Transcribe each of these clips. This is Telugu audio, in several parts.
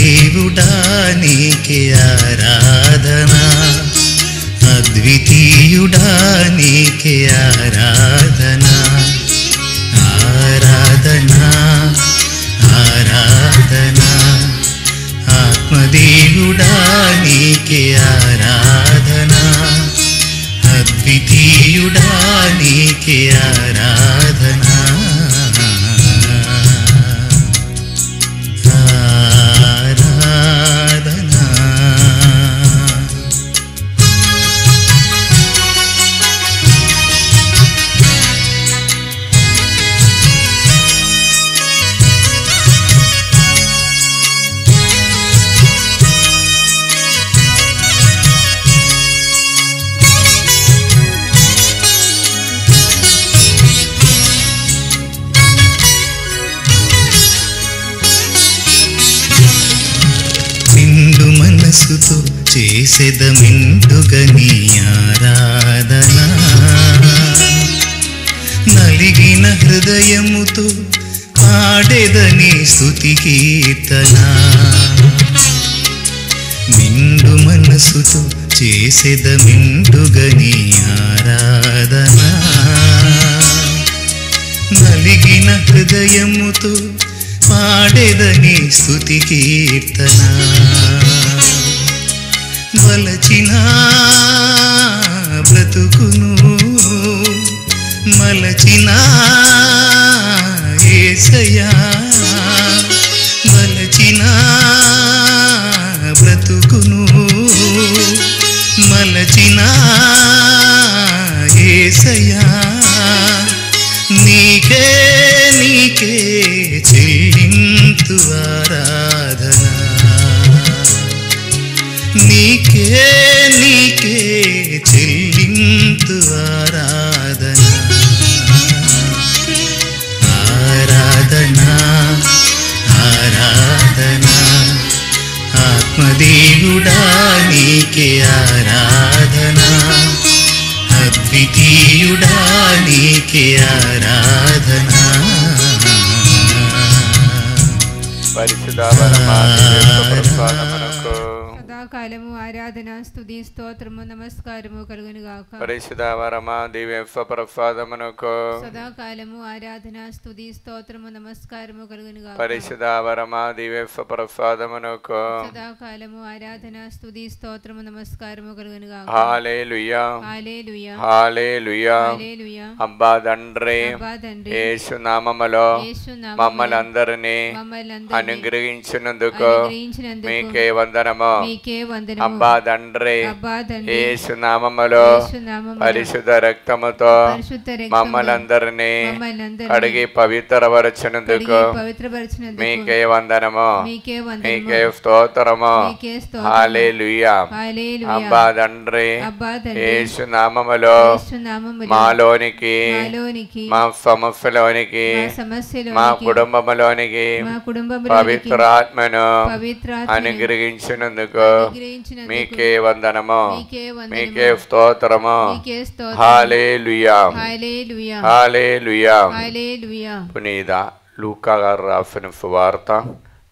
ఆత్మదేవుడా నీకే ఆరాధనా, అద్వితీయుడా నీకే ఆరాధనా, ఆరాధనా ఆరాధనా. ఆత్మదేవుడా నీకే ఆరాధనా, అద్వితీయుడా నీకే ఆరాధనా, ఆరాధనా. మనసుతో చేసెదమిందుగా నీ ఆరాధనా, నలిగిన హృదయముతో పాడెదని స్తుతి కీర్తన. నిండు మనసుతో చేసెదమిందుగా నీ ఆరాధనా, నలిగిన హృదయముతో పాడెదని స్తుతి కీర్తన. మలచిన బ్రతుకును మలచిన యేసయ్యా, మలచిన బ్రతుకును మలచిన యేసయ్యా, నీకే నీకే చెల్లింతు ఆరాధనా, నీకే నీకే చెల్లింతు ఆరాధనా, ఆరాధనా ఆరాధనా. ఆత్మదేవుడా నీకే ఆరాధనా, అద్వితీయుడా నీకే ఆరాధనా. సదాకాలము ఆరాధన స్తుతి స్తోత్రము నమస్కారము కలుగును గాక. పరిశుద్ధ పరమా దివ్య ప్రసాదమునకు సదాకాలము ఆరాధన స్తుతి స్తోత్రము నమస్కారము కలుగును గాక. పరిశుద్ధ పరమా దివ్య ప్రసాదమునకు సదాకాలము ఆరాధన స్తుతి స్తోత్రము నమస్కారము కలుగును గాక. హల్లెలూయా హల్లెలూయా హల్లెలూయా. హల్లెలూయా. అబ్బా తండ్రి, యేసు నామములో మమ్మల్ని అందరినీ అనుగ్రహించినందుకు మీకే వందనము. అబ్బా తండ్రి, యేసు నామములో పరిశుద్ధ రక్తముతో మమ్మల్ని అందరినీ కడిగి పవిత్రపరచినందుకు మీకే వందనము, మీకే స్తోత్రము. హల్లెలూయా. అబ్బా తండ్రి, యేసు నామములో మాలోనికి, మా సమస్యలోనికి, మా కుటుంబంలోనికి పవిత్రాత్మను అనుగ్రహించినందుకు మీకే వందనము, మీకే స్తోత్రము. హల్లెలూయా హల్లెలూయా. పునీత లూకా గారు రాసిన సువార్త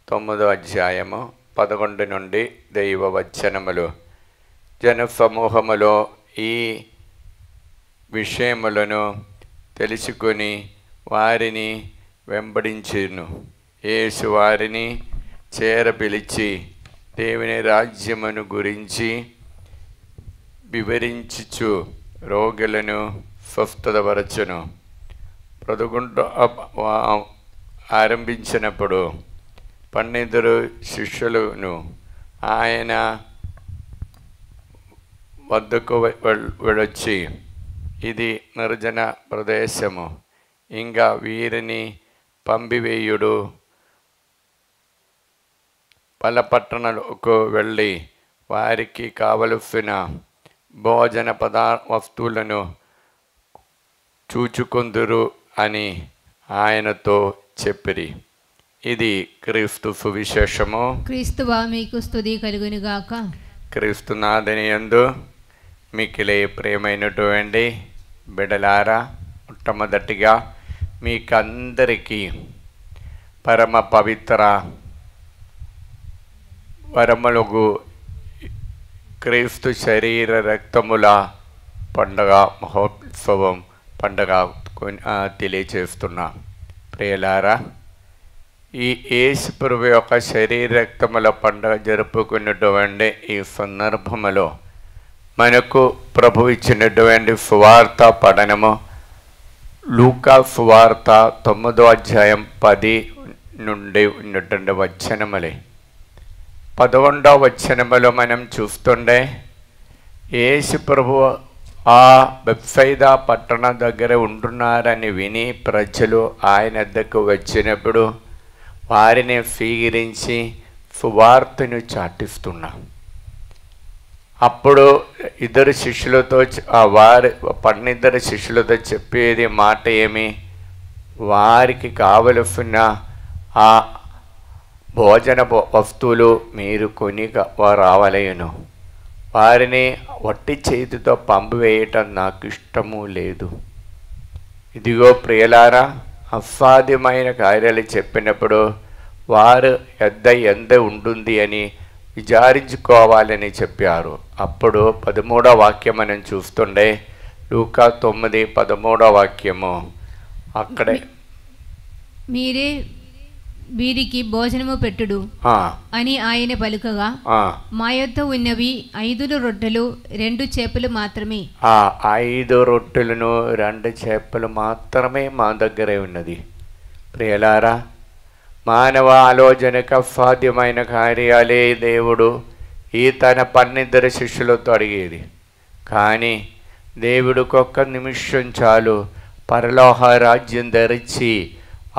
9వ అధ్యాయము 11 నుండి దైవ వచనములు. జనసమూహములో ఈ విషయములను తెలుసుకొని వారిని వెంబడించును. యేసు వారిని చేరపిలిచి దేవుని రాజ్యమును గురించి వివరించుచు రోగులను స్వస్థతపరచును. బ్రతుకుంటూ ఆరంభించినప్పుడు 12 శిష్యులను ఆయన వద్దకు వెళ్ళొచ్చి, ఇది నిర్జన ప్రదేశము, ఇంకా వీరిని పంపివేయుడు, పల్లపట్టణాలకు వెళ్ళి వారికి కావలసిన భోజన వస్తువులను చూచుకొందురు అని ఆయనతో చెప్పిరి. ఇది క్రీస్తు సువిశేషము. క్రీస్తువా మీకు స్తుతి కలుగును గాక. క్రీస్తునాథుని యందు మిక్కిలి ప్రియమైనటువంటి బిడ్డలారా, మొట్టమొదటిగా మీకందరికీ పరమ పవిత్ర వరములకు క్రీస్తు శరీర రక్తముల పండగ మహోత్సవం పండగ తెలియచేస్తున్నా. ప్రియులారా, ఈ యేసు ప్రభు యొక్క శరీర రక్తముల పండుగ జరుపుకున్నటువంటి ఈ సందర్భములో మనకు ప్రభు ఇచ్చినటువంటి సువార్త పఠనము లూకా సువార్త 9వ అధ్యాయం 10 నుండి ఉన్నటువంటి వచనములే. 11వ వచనములో మనం చూస్తుండే యేసు ప్రభు ఆ బెత్సైదా పట్టణ దగ్గర ఉంటున్నారని విని ప్రజలు ఆయన వద్దకు వచ్చినప్పుడు వారిని స్వీకరించి సువార్తను చాటిస్తున్నా. అప్పుడు ఇద్దరు శిష్యులతో పన్నిద్దరు శిష్యులతో చెప్పేది మాట ఏమి, వారికి కావలసిన ఆ భోజన వస్తువులు మీరు కొని రావలేను, వారిని వట్టి చేతితో పంపివేయటం నాకు ఇష్టము లేదు. ఇదిగో ప్రియులారా, అసాధ్యమైన కార్యాలు చెప్పినప్పుడు వారు ఎంత ఉంటుంది అని విచారించుకోవాలని చెప్పారు. అప్పుడు 13వ వాక్యం మనం చూస్తుండే లూకా 9:13 వాక్యము. అక్కడే మీరే వీరికి భోజనము పెట్టుడు అని ఆయన పలుకగా, మా యొద్ద ఉన్నవి 5 రొట్టెలు 2 చేపలు మాత్రమే. 5 రొట్టెలను 2 చేపలు మాత్రమే మా దగ్గరే ఉన్నది. ప్రియులారా, మానవ ఆలోచనకు అసాధ్యమైన కార్యాలే దేవుడు ఈ తన 12 శిష్యులతో అడిగేది. కానీ దేవుడికి ఒక్క నిమిషం చాలు పరలోక రాజ్యం ధరించి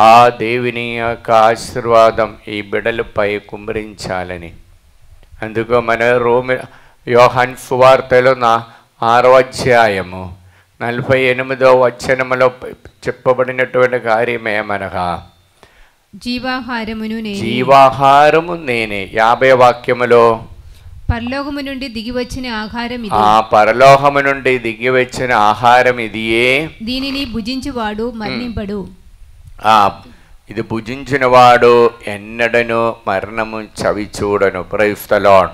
ఆ దేవుని యొక్క ఆశీర్వాదం ఈ బిడ్డలపై కుమ్మరించాలని. అందుకు మన యోహాను సువార్తలో 6వ అధ్యాయము 48వ వచనములో చెప్పబడినటువంటి కార్యమేమనగా, జీవాహారము నేనే. 50వ వాక్యములో పరలోకము నుండి దిగి వచ్చిన ఆహారం ఇది. పరలోకము నుండి దిగి వచ్చిన ఆహారం ఇదియే, దీనిని భుజించువాడు మరణింపడు. ఇది భుజించిన వాడు ఎన్నడను మరణము చవి చూడను. Praise the lord.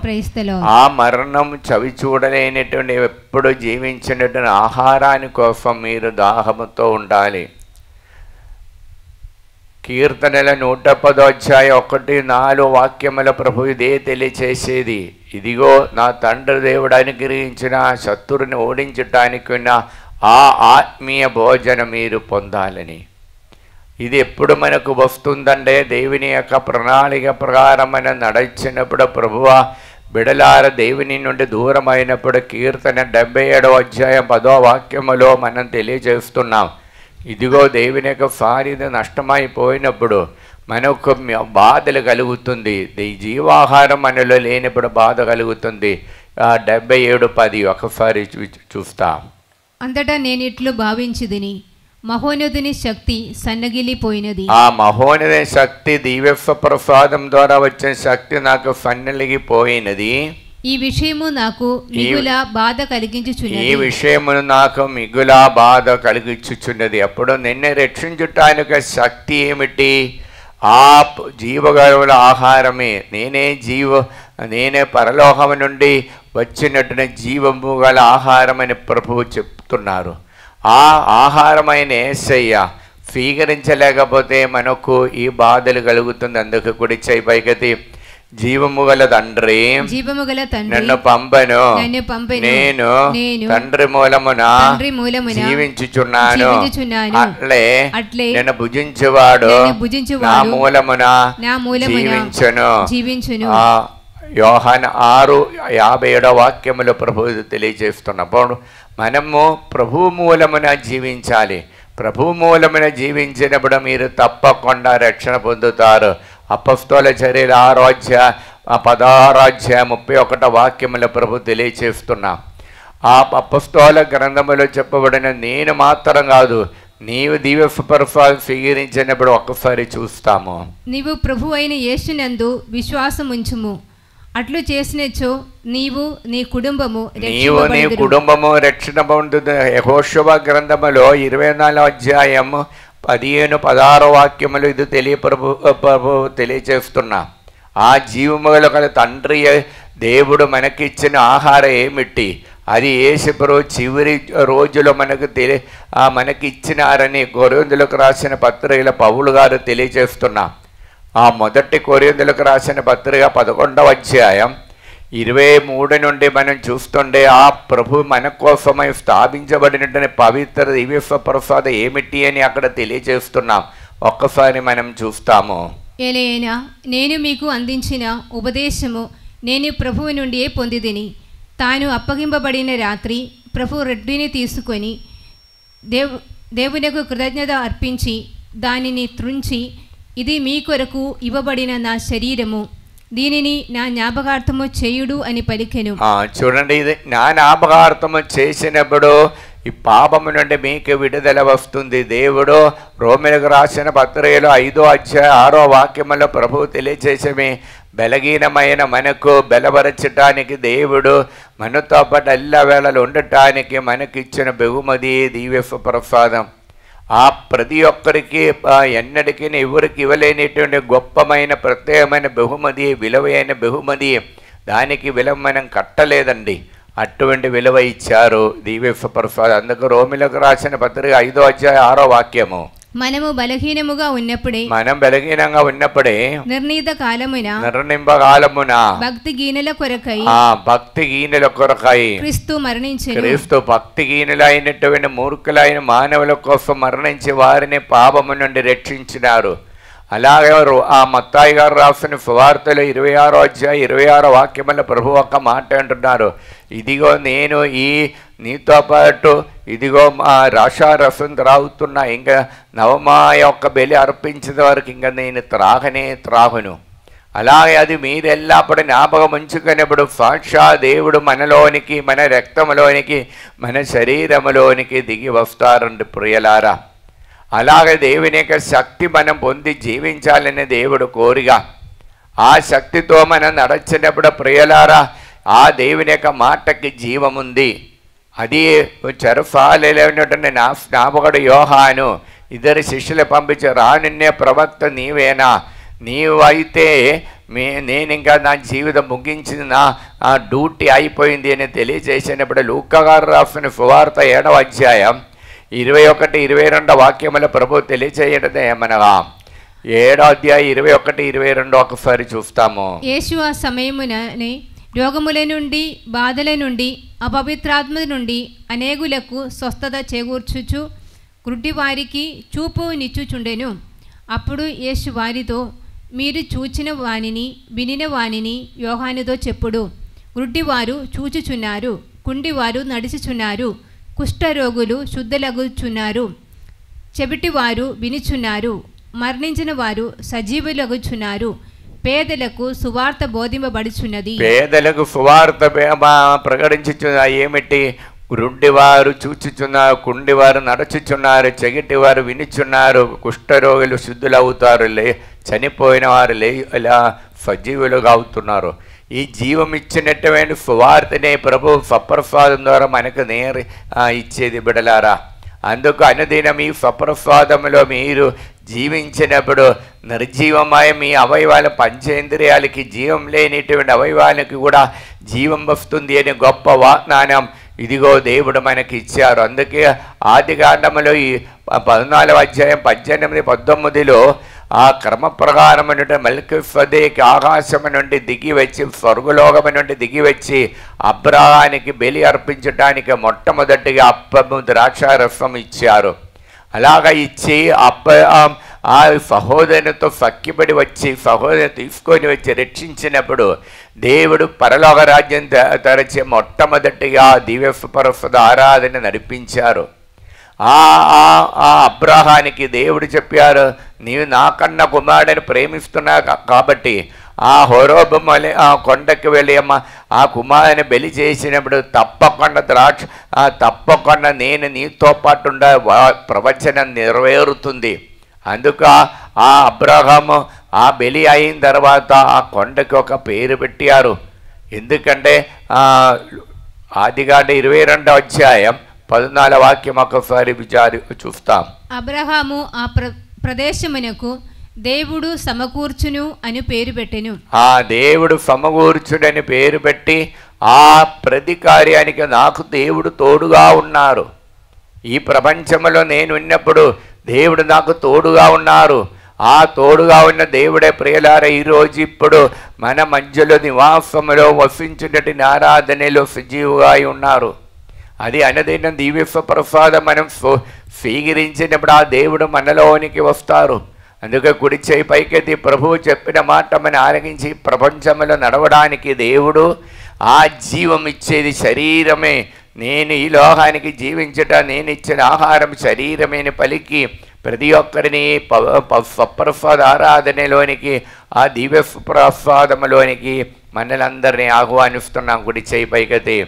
ఆ మరణం చవి చూడలేనటువంటి ఎప్పుడు జీవించినటువంటి ఆహారాని కోసం మీరు దాహముతో ఉండాలి. కీర్తనల 110వ అధ్యాయం 1-4 వాక్యముల ప్రభు ఇదే తెలియచేసేది. ఇదిగో నా తండ్రి దేవుడు అనుగ్రహించిన శత్రువుని ఓడించటానికి ఉన్న ఆ ఆత్మీయ భోజనం మీరు పొందాలని. ఇది ఎప్పుడు మనకు వస్తుందంటే దేవుని యొక్క ప్రణాళిక ప్రకారం మనం నడిచినప్పుడు, ప్రభువా బిడలార దేవుని నుండి దూరమైనప్పుడు కీర్తన 77వ అధ్యాయం 10వ వాక్యములో మనం తెలియజేస్తున్నాం. ఇదిగో దేవుని యొక్క సారిది నష్టమైపోయినప్పుడు మనకు బాధలు కలుగుతుంది. జీవాహారం మనలో లేనప్పుడు బాధ కలుగుతుంది. 77:10 ఒకసారి చూస్తాం. అంతటా నేను ఇట్లు భావించుదిని, మహోన్నతుని శక్తి సన్నగిలిపోయినది. ఆ మహోన్నత శక్తి దివ్య ప్రసాదం ద్వారా వచ్చిన శక్తి నాకు సన్నగిలిపోయినది. ఈ విషయము నాకు మిగుల బాధ కలిగించుచున్నది. ఈ విషయమును నాకు మిగుల బాధ కలిగించుచున్నది. అప్పుడు నిన్ను రక్షించుటానికి శక్తి ఏమిటి? ఆ జీవగల ఆహారమే. నేనే పరలోకము నుండి వచ్చినట్టున జీవము గల ఆహారమని ప్రభువు చెప్తున్నారు. ఆ ఆహారమైన యేసయ్య స్వీకరించలేకపోతే మనకు ఈ బాధలు కలుగుతుంది. అందుకు కుడి చేయి పైకెత్తి, జీవము గల తండ్రి నన్ను పంపను, నేను తండ్రి మూలమున జీవించుచున్నాను. అట్లే నన్ను భుజించువాడు నా మూలమున జీవించును. యోహాను 6:57 వాక్యములో ప్రభు తెలియజేస్తున్నప్పుడు మనము ప్రభు మూలమున జీవించాలి. ప్రభు మూలమున జీవించినప్పుడు మీరు తప్పకుండా రక్షణ పొందుతారు. అపొస్తలుల చర్యలు 16:31 వాక్యముల ప్రభు తెలియచేస్తున్నా. ఆ అపొస్తలుల గ్రంథములో చెప్పబడిన నేను మాత్రం కాదు, నీవు దివ్య ప్రసాదం స్వీకరించినప్పుడు ఒక్కసారి చూస్తాము. నీవు ప్రభు అయిన యేసునందు విశ్వాసముంచుము, అట్లు చేసినచో నీవు నీ కుటుంబము రక్షణ పొందుతుంది. యెహోషువ గ్రంథములో 24వ అధ్యాయం 15-16 వాక్యములు ఇది ప్రభు తెలియచేస్తున్నా. ఆ జీవముల గల తండ్రి దేవుడు మనకిచ్చిన ఆహారం ఏమిటి, అది యేసుప్రభు చివరి రోజులో మనకిచ్చినారని కొరింథీయులకు రాసిన పత్రికలో పౌలు గారు తెలియజేస్తున్నా. ఆ మొదటి కొరింథీయులకు రాసిన పత్రిక 11వ అధ్యాయం 23 నుండి మనం చూస్తుండే ఆ ప్రభు మన కోసమై స్థాపించబడినటువంటి పవిత్ర దివ్య ప్రసాదం ఏమిటి అని అక్కడ తెలియజేస్తున్నాం. ఒక్కసారి మనం చూస్తాము. ఏలైనా నేను మీకు అందించిన ఉపదేశము నేను ప్రభువు నుండియే పొందిదిని. తాను అప్పగింపబడిన రాత్రి ప్రభు రొట్టెని తీసుకొని దేవునకు కృతజ్ఞత అర్పించి దానిని త్రుంచి, ఇది మీ కొరకు ఇవ్వబడిన నా శరీరము, దీనిని నా జ్ఞాపకార్థము చేయుడు అని పలికెను. చూడండి, ఇది నా జ్ఞాపకార్థము చేసినప్పుడు ఈ పాపము నుండి మీకు విడుదల వస్తుంది. దేవుడు రోమిలకు రాసిన పత్రికలో 5వ అధ్యాయం 6వ వాక్యములో ప్రభువు తెలియచేసే బలహీనమైన మనకు బలపరచటానికి దేవుడు మనతో పాటు అల్ల వేళలు ఉండటానికి మనకిచ్చిన బహుమతి దివ్య ప్రసాదం. ఆ ప్రతి ఒక్కరికి ఎన్నటికీ ఎవరికి ఇవ్వలేనిటువంటి గొప్పమైన ప్రత్యేకమైన బహుమతి, విలువైన బహుమతి. దానికి విలువ మనం కట్టలేదండి, అటువంటి విలువ ఇచ్చారు దివ్య ప్రసాదం. అందుకు రోమిలకు రాసిన పత్రిక 5వ అధ్యాయం 6వ వాక్యము, మనం బలహీనముగా ఉన్నప్పుడే నిర్ణీత కాలమున భక్తిహీనుల కొరకై క్రీస్తు భక్తిహీనులైనటువంటి మూర్ఖులైన మానవుల కోసం మరణించి వారిని పాపము నుండి రక్షించినారు. అలాగే ఆ మత్తాయి గారు రాసిన సువార్తలో 26వ అధ్యాయం 26వ వాక్యముల ప్రభు ఒక మాట అంటున్నారు, ఇదిగో నేను నీతో పాటు ఇదిగో రసం త్రాగుతున్నా, ఇంకా నవమా యొక్క బలి అర్పించిన వరకు ఇంకా నేను త్రాగును. అలాగే అది మీరెల్లప్పుడు జ్ఞాపకం ఉంచుకునేప్పుడు సాక్షా దేవుడు మనలోనికి, మన రక్తంలోనికి, మన శరీరంలోనికి దిగి వస్తారండి ప్రియలారా. అలాగే దేవుని యొక్క శక్తి మనం పొంది జీవించాలని దేవుడు కోరిగా, ఆ శక్తితో మనం నడచినప్పుడు ప్రియలారా ఆ దేవుని యొక్క మాటకి జీవముంది. అది చెరసాలైనటువంటి నా స్నాపకుడు యోహాను 2 శిష్యులు పంపించి, రానున్నే ప్రవక్త నీవేనా, నీవు అయితే నేను ఇంకా నా జీవితం ముగించింది, నా డ్యూటీ అయిపోయింది అని తెలియజేసినప్పుడు లూకా గారు రాసిన సువార్త 7వ అధ్యాయం 21, 22 వాక్యముల ప్రభు తెలియచేయడమే ఏమనగా 7వ అధ్యాయం 21, 22 ఒకసారి చూస్తాము. యేసు ఆ సమయముననే రోగముల నుండి, బాధల నుండి, అపవిత్రాత్మ నుండి అనేకులకు స్వస్థత చేకూర్చుచు గుడ్డివారికి చూపు నిచ్చుచుండెను. అప్పుడు యేసు వారితో, మీరు చూచిన వానిని వినిన వానిని యోహానుతో చెప్పుడు. గుడ్డివారు చూచుచున్నారు, కుండివారు నడుచుచున్నారు, కుష్ఠరోగులు శుద్ధులగుచున్నారు, చెవిటివారు వినుచున్నారు, మరణించిన వారు సజీవులగుచున్నారు, పేదలకు సువార్త బోధింపబడుచున్నది. పేదలకు సువార్త ప్రకటించుచున్న ఏమిటి? గుడ్డివారు చూచుచున్నారు, కుండివారు నడుచుచున్నారు, చెగిటివారు వినుచున్నారు, కుష్ఠరోగులు శుద్ధులవుతారు, చనిపోయిన వారు ఇలా సజీవులుగా అవుతున్నారు. ఈ జీవం ఇచ్చినటువంటి సువార్తనే ప్రభు సప్రసాదం ద్వారా మనకు ఇచ్చేది బిడలారా. అందుకు అనుదినం ఈ సప్రసాదంలో మీరు జీవించినప్పుడు నిర్జీవమయ మీ అవయవాల పంచేంద్రియాలకి, జీవం లేనిటువంటి అవయవాలకి కూడా జీవం వస్తుంది అనే గొప్ప వాగ్దానం ఇదిగో దేవుడు మనకి ఇచ్చారు. అందుకే ఆదికాండములో ఈ 14వ అధ్యాయం 18, 19లో ఆ క్రమ ప్రకారమైన మెల్కీసెదెకు ఆకాశము నుండి దిగి వచ్చి, స్వర్గలోకము నుండి దిగి వచ్చి అబ్రాహానికి బలి అర్పించడానికి మొట్టమొదటిగా అప్పము ద్రాక్షారసం ఇచ్చారు. అలాగా ఇచ్చి ఆ సహోదరునితో సఖ్యపడి వచ్చి సహోదరుని తీసుకొని వచ్చి రక్షించినప్పుడు దేవుడు పరలోక రాజ్యం తెరచి మొట్టమొదటిగా దివ్య ప్రసాద ఆరాధన నడిపించారు. ఆ అబ్రాహానికి దేవుడు చెప్పారు, నీవు నాకన్నా కుమారుడిని ప్రేమిస్తున్నావు కాబట్టి ఆ హోరేబు ఆ కొండకి వెళ్ళి ఆ కుమారుని బలి చేసినప్పుడు తప్పకుండా నేను నీతో పాటు ఉండ ప్రవచనం నెరవేరుతుంది. అందుకు ఆ అబ్రహాము ఆ బలి అయిన తర్వాత ఆ కొండకి ఒక పేరు పెట్టారు. ఎందుకంటే ఆదికాండం 22వ అధ్యాయం 14వ వాక్యం ఒకసారి చూస్తాం. అబ్రహాము ఆ ప్రదేశమునకు దేవుడు సమకూర్చును అని పేరు పెట్టెను. ఆ దేవుడు సమకూర్చుడని పేరు పెట్టి ఆ ప్రతి కార్యానికి నాకు దేవుడు తోడుగా ఉన్నారు. ఈ ప్రపంచంలో నేను ఉన్నప్పుడు దేవుడు నాకు తోడుగా ఉన్నారు. ఆ తోడుగా ఉన్న దేవుడే ప్రియులారా ఈరోజు ఇప్పుడు మన మధ్యలో నివాసములో వసించుటటి ఆరాధనలో సజీవుగా ఉన్నారు. అది అనుదినం దివ్య ప్రసాదం మనం స్వీకరించినప్పుడు ఆ దేవుడు మనలోనికి వస్తారు. అందుకే కుడి చేయి పైకెత్తి ప్రభువు చెప్పిన మాట మనం ఆలకించి ప్రపంచంలో నడవడానికి దేవుడు ఆ జీవం ఇచ్చేది శరీరమే. నేను ఈ లోకానికి జీవించట నేను ఇచ్చిన ఆహారం శరీరమేని పలికి ప్రతి ఒక్కరిని ప్రసాద ఆరాధనలోనికి ఆ దివ్య ప్రసాదములోనికి మనలందరినీ ఆహ్వానిస్తున్నాం. కుడి చేయి పైకెత్తి.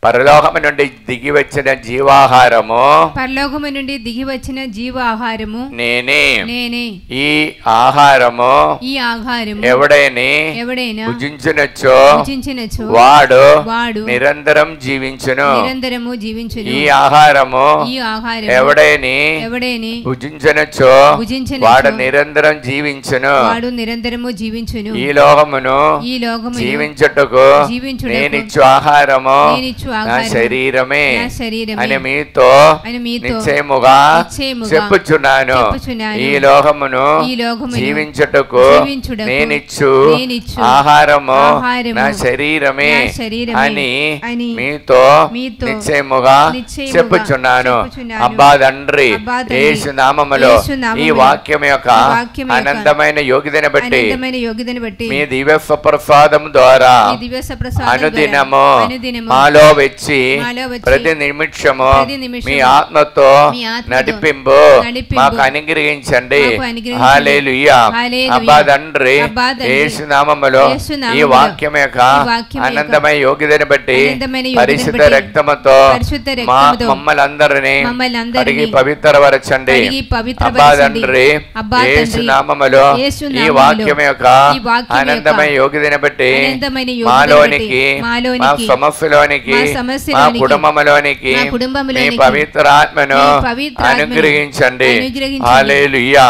పరలోకము నుండి దిగి వచ్చిన జీవాహారము, పరలోకము నుండి దిగి వచ్చిన జీవాహారము నేనే. ఈ ఆహారము ఎవడైనా భుజించినచో వాడు నిరంతరం జీవించును. ఈ ఆహారము ఎవడైనా భుజించినచో వాడు నిరంతరం జీవించును. ఈ లోకమును జీవించుటకు నేనిచ్చు ఆహారము నా శరీరమే అని మీతో నిశ్చయముగా చెప్పుచున్నాను. ఈ లోకమును జీవించుటకు నేనిచ్చు ఆహారము నా శరీరమే అని మీతో నిశ్చయముగా చెప్పుచున్నాను. అబ్బా తండ్రి యేసు నామములో ఈ వాక్యం యొక్క అనంతమైన యోగ్యతను బట్టి మీ దివ్య ప్రసాదం ద్వారా అనుదినము మాలో వచ్చి ప్రతి నిమిషము మీ ఆత్మతో నడిపింపు మాకు అనుగ్రహించండి. హల్లెలూయా. అబ్బా తండ్రి యేసు నామములో ఈ వాక్యం యొక్క అనంతమైన యోగ్యతను బట్టి పరిశుద్ధ రక్తముతో మమ్మల్ని అందరినీ కడిగి పవిత్రపరచండి. అబ్బా తండ్రి యేసు నామములో ఈ వాక్యం యొక్క అనంతమైన యోగ్యతను బట్టి మాలోనికి మా సమస్యలోనికి మా కుటుంబంలోనికి మీ పవిత్ర ఆత్మను అనుగ్రహించండి. హల్లెలూయా.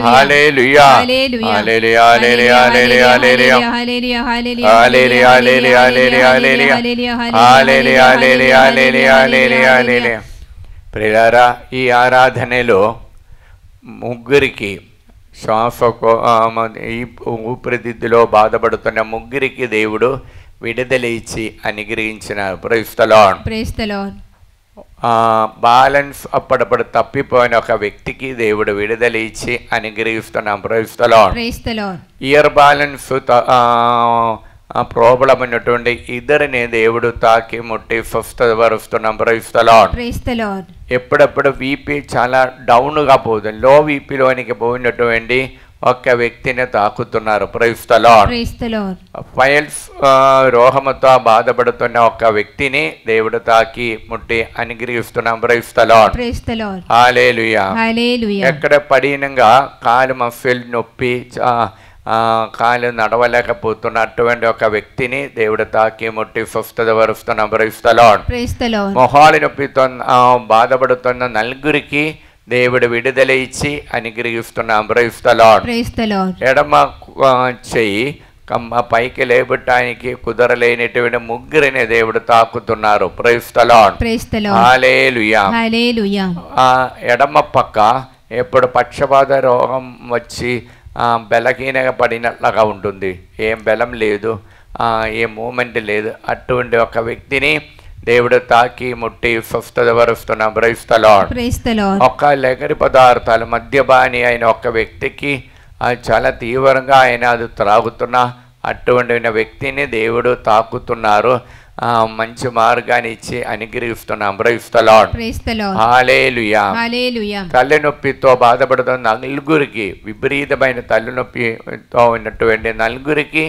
Hallelujah. Hallelujah. Hallelujah. Hallelujah. Hallelujah. Hallelujah. Hallelujah. హల్లెలూయా. ప్రియులారా, ఈ ఆరాధనలో ముగ్గురికి ఈ ఊపిరితిత్తులో బాధపడుతున్న ముగ్గురికి దేవుడు విడుదల ఇచ్చి అనుగ్రహించినారు. Praise the lord. Praise the lord. Balance అప్పుడప్పుడు తప్పిపోయిన ఒక వ్యక్తికి దేవుడు విడుదల ఇచ్చి అనుగ్రహిస్తున్నాం. Praise the lord. Praise the lord. Ear balance problem ఉన్నటువంటి ఇద్దరిని దేవుడు తాకి ముట్టి స్వస్థపరుస్తున్నాం. Praise the lord. Praise the lord. ఎప్పుడప్పుడు వీపీ చాలా డౌన్గా పోతుంది. లో వీపీలోనికి పోయినటువంటి ఒక్క వ్యక్తిని తాకుతున్నారు. Praise the lord. Praise the lord. Piles రోగముతో బాధపడుతున్న ఒక్క వ్యక్తిని దేవుడు తాకి ముట్టి అనుగ్రహిస్తున్నాం. Praise the lord. Praise the lord. Hallelujah. Hallelujah. ఎక్కడ పడినంగా కాలు మఫిల్ నొప్పి కాలు నడవలేకపోతున్న అటువంటి ఒక వ్యక్తిని దేవుడు తాకి ముట్టి స్వస్థపరుస్తున్నాం. Praise the lord. Praise the lord. మొహాలు నొప్పితో బాధపడుతున్న నలుగురికి దేవుడు విడుదల ఇచ్చి అనుగ్రహిస్తున్నాం. Praise the lord. Praise the lord. ఎడమ చెయ్యి పైకి లేపటానికి కుదరలేనటువంటి ముగ్గురిని దేవుడు తాకుతున్నారు. Praise the lord. Praise the lord. Hallelujah. Hallelujah. ఎడమ పక్క ఎప్పుడు పక్షపాత రోగం వచ్చి బలహీనగా పడినట్లుగా ఉంటుంది. ఏం బలం లేదు, ఏ మూమెంట్ లేదు. అటువంటి ఒక వ్యక్తిని దేవుడు తాకి ముట్టి స్వస్థపరుస్తున్నాం. Praise the lord. Praise the lord. ఒక లెగరి పదార్థాలు మద్యపాని అయిన ఒక వ్యక్తికి చాలా తీవ్రంగా ఆయన అది త్రాగుతున్న అటువంటి వ్యక్తిని దేవుడు తాకుతున్నారు. మంచి మార్గాన్ని ఇచ్చి అనుగ్రహిస్తున్నాం. Praise the lord. Praise the lord. Hallelujah. Hallelujah. తలనొప్పితో బాధపడుతున్న నలుగురికి, విపరీతమైన తలనొప్పితో ఉన్నటువంటి నలుగురికి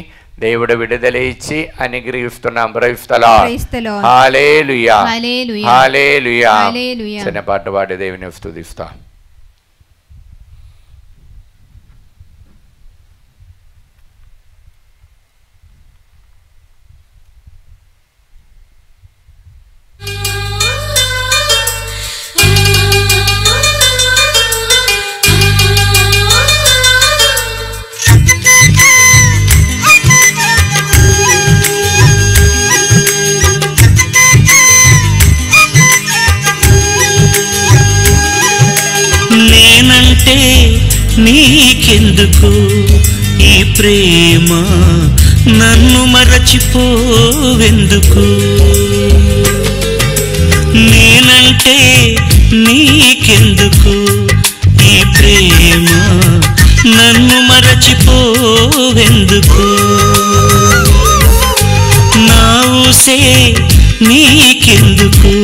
దేవుడు విడుదల ఇచ్చి అనుగ్రహిస్తున్నాం. Praise the lord. Praise the lord. Hallelujah. Hallelujah. Hallelujah. Hallelujah. చిన్న పాట పాడి దేవుని స్తుతిస్తాం. నేనంటే నీకెందుకు ఈ ప్రేమ, నన్ను మరచిపోవెందుకు? నేనంటే నీకెందుకు ఈ ప్రేమ, నన్ను మరచిపోవెందుకు? నా ఊసే నీకెందుకు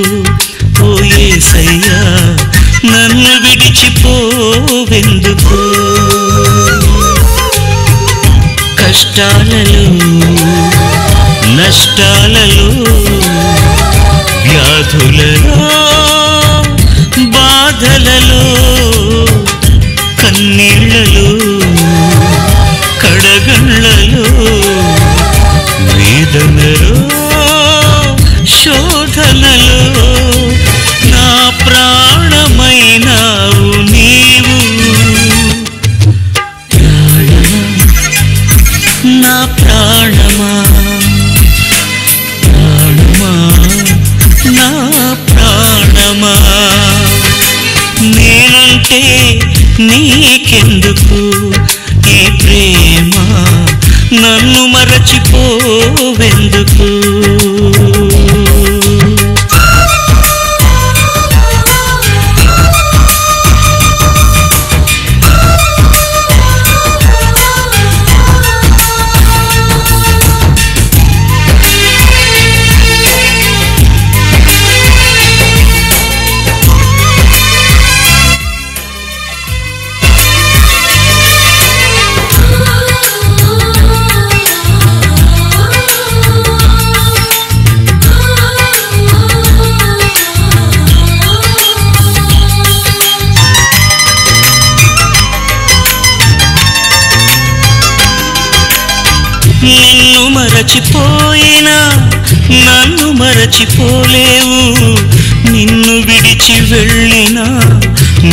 ఓ యేసయ్యా, నన్ను విడిచిపోవెందుకు? కష్టాలలో నష్టాలలో వ్యాధులలో బాధలలో కన్నీళ్లలో కడగళ్లలో వేదనలో శోధనలో నా ప్రాణమైనావు నీవు. నా ప్రాణమా ప్రాణమా నా ప్రాణమా, నేనంటే నీకెందుకు ఈ ప్రేమ, నన్ను మరచిపోవెందుకు? నిన్ను మరచిపోయినా నన్ను మరచిపోలేవు, నిన్ను విడిచి వెళ్ళినా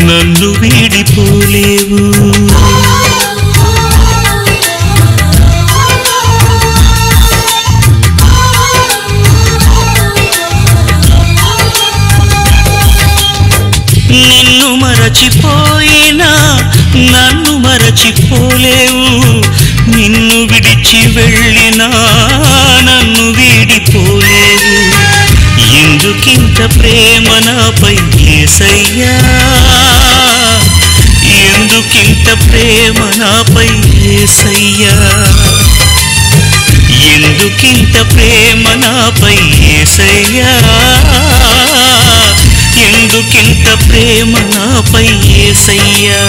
నన్ను వీడిపోలేవు. నిన్ను మరచిపోయినా నన్ను మరచిపోలేవు, నిన్ను విడిచి వెళ్ళినా నన్ను వీడిపోలేవు. ఎందుకింత ప్రేమ నాపై యేసయ్యా, ఎందుకింత ప్రేమ నాపై యేసయ్యా, ఎందుకింత ప్రేమ నాపై యేసయ్యా, ఎందుకింత ప్రేమ నాపై యేసయ్యా.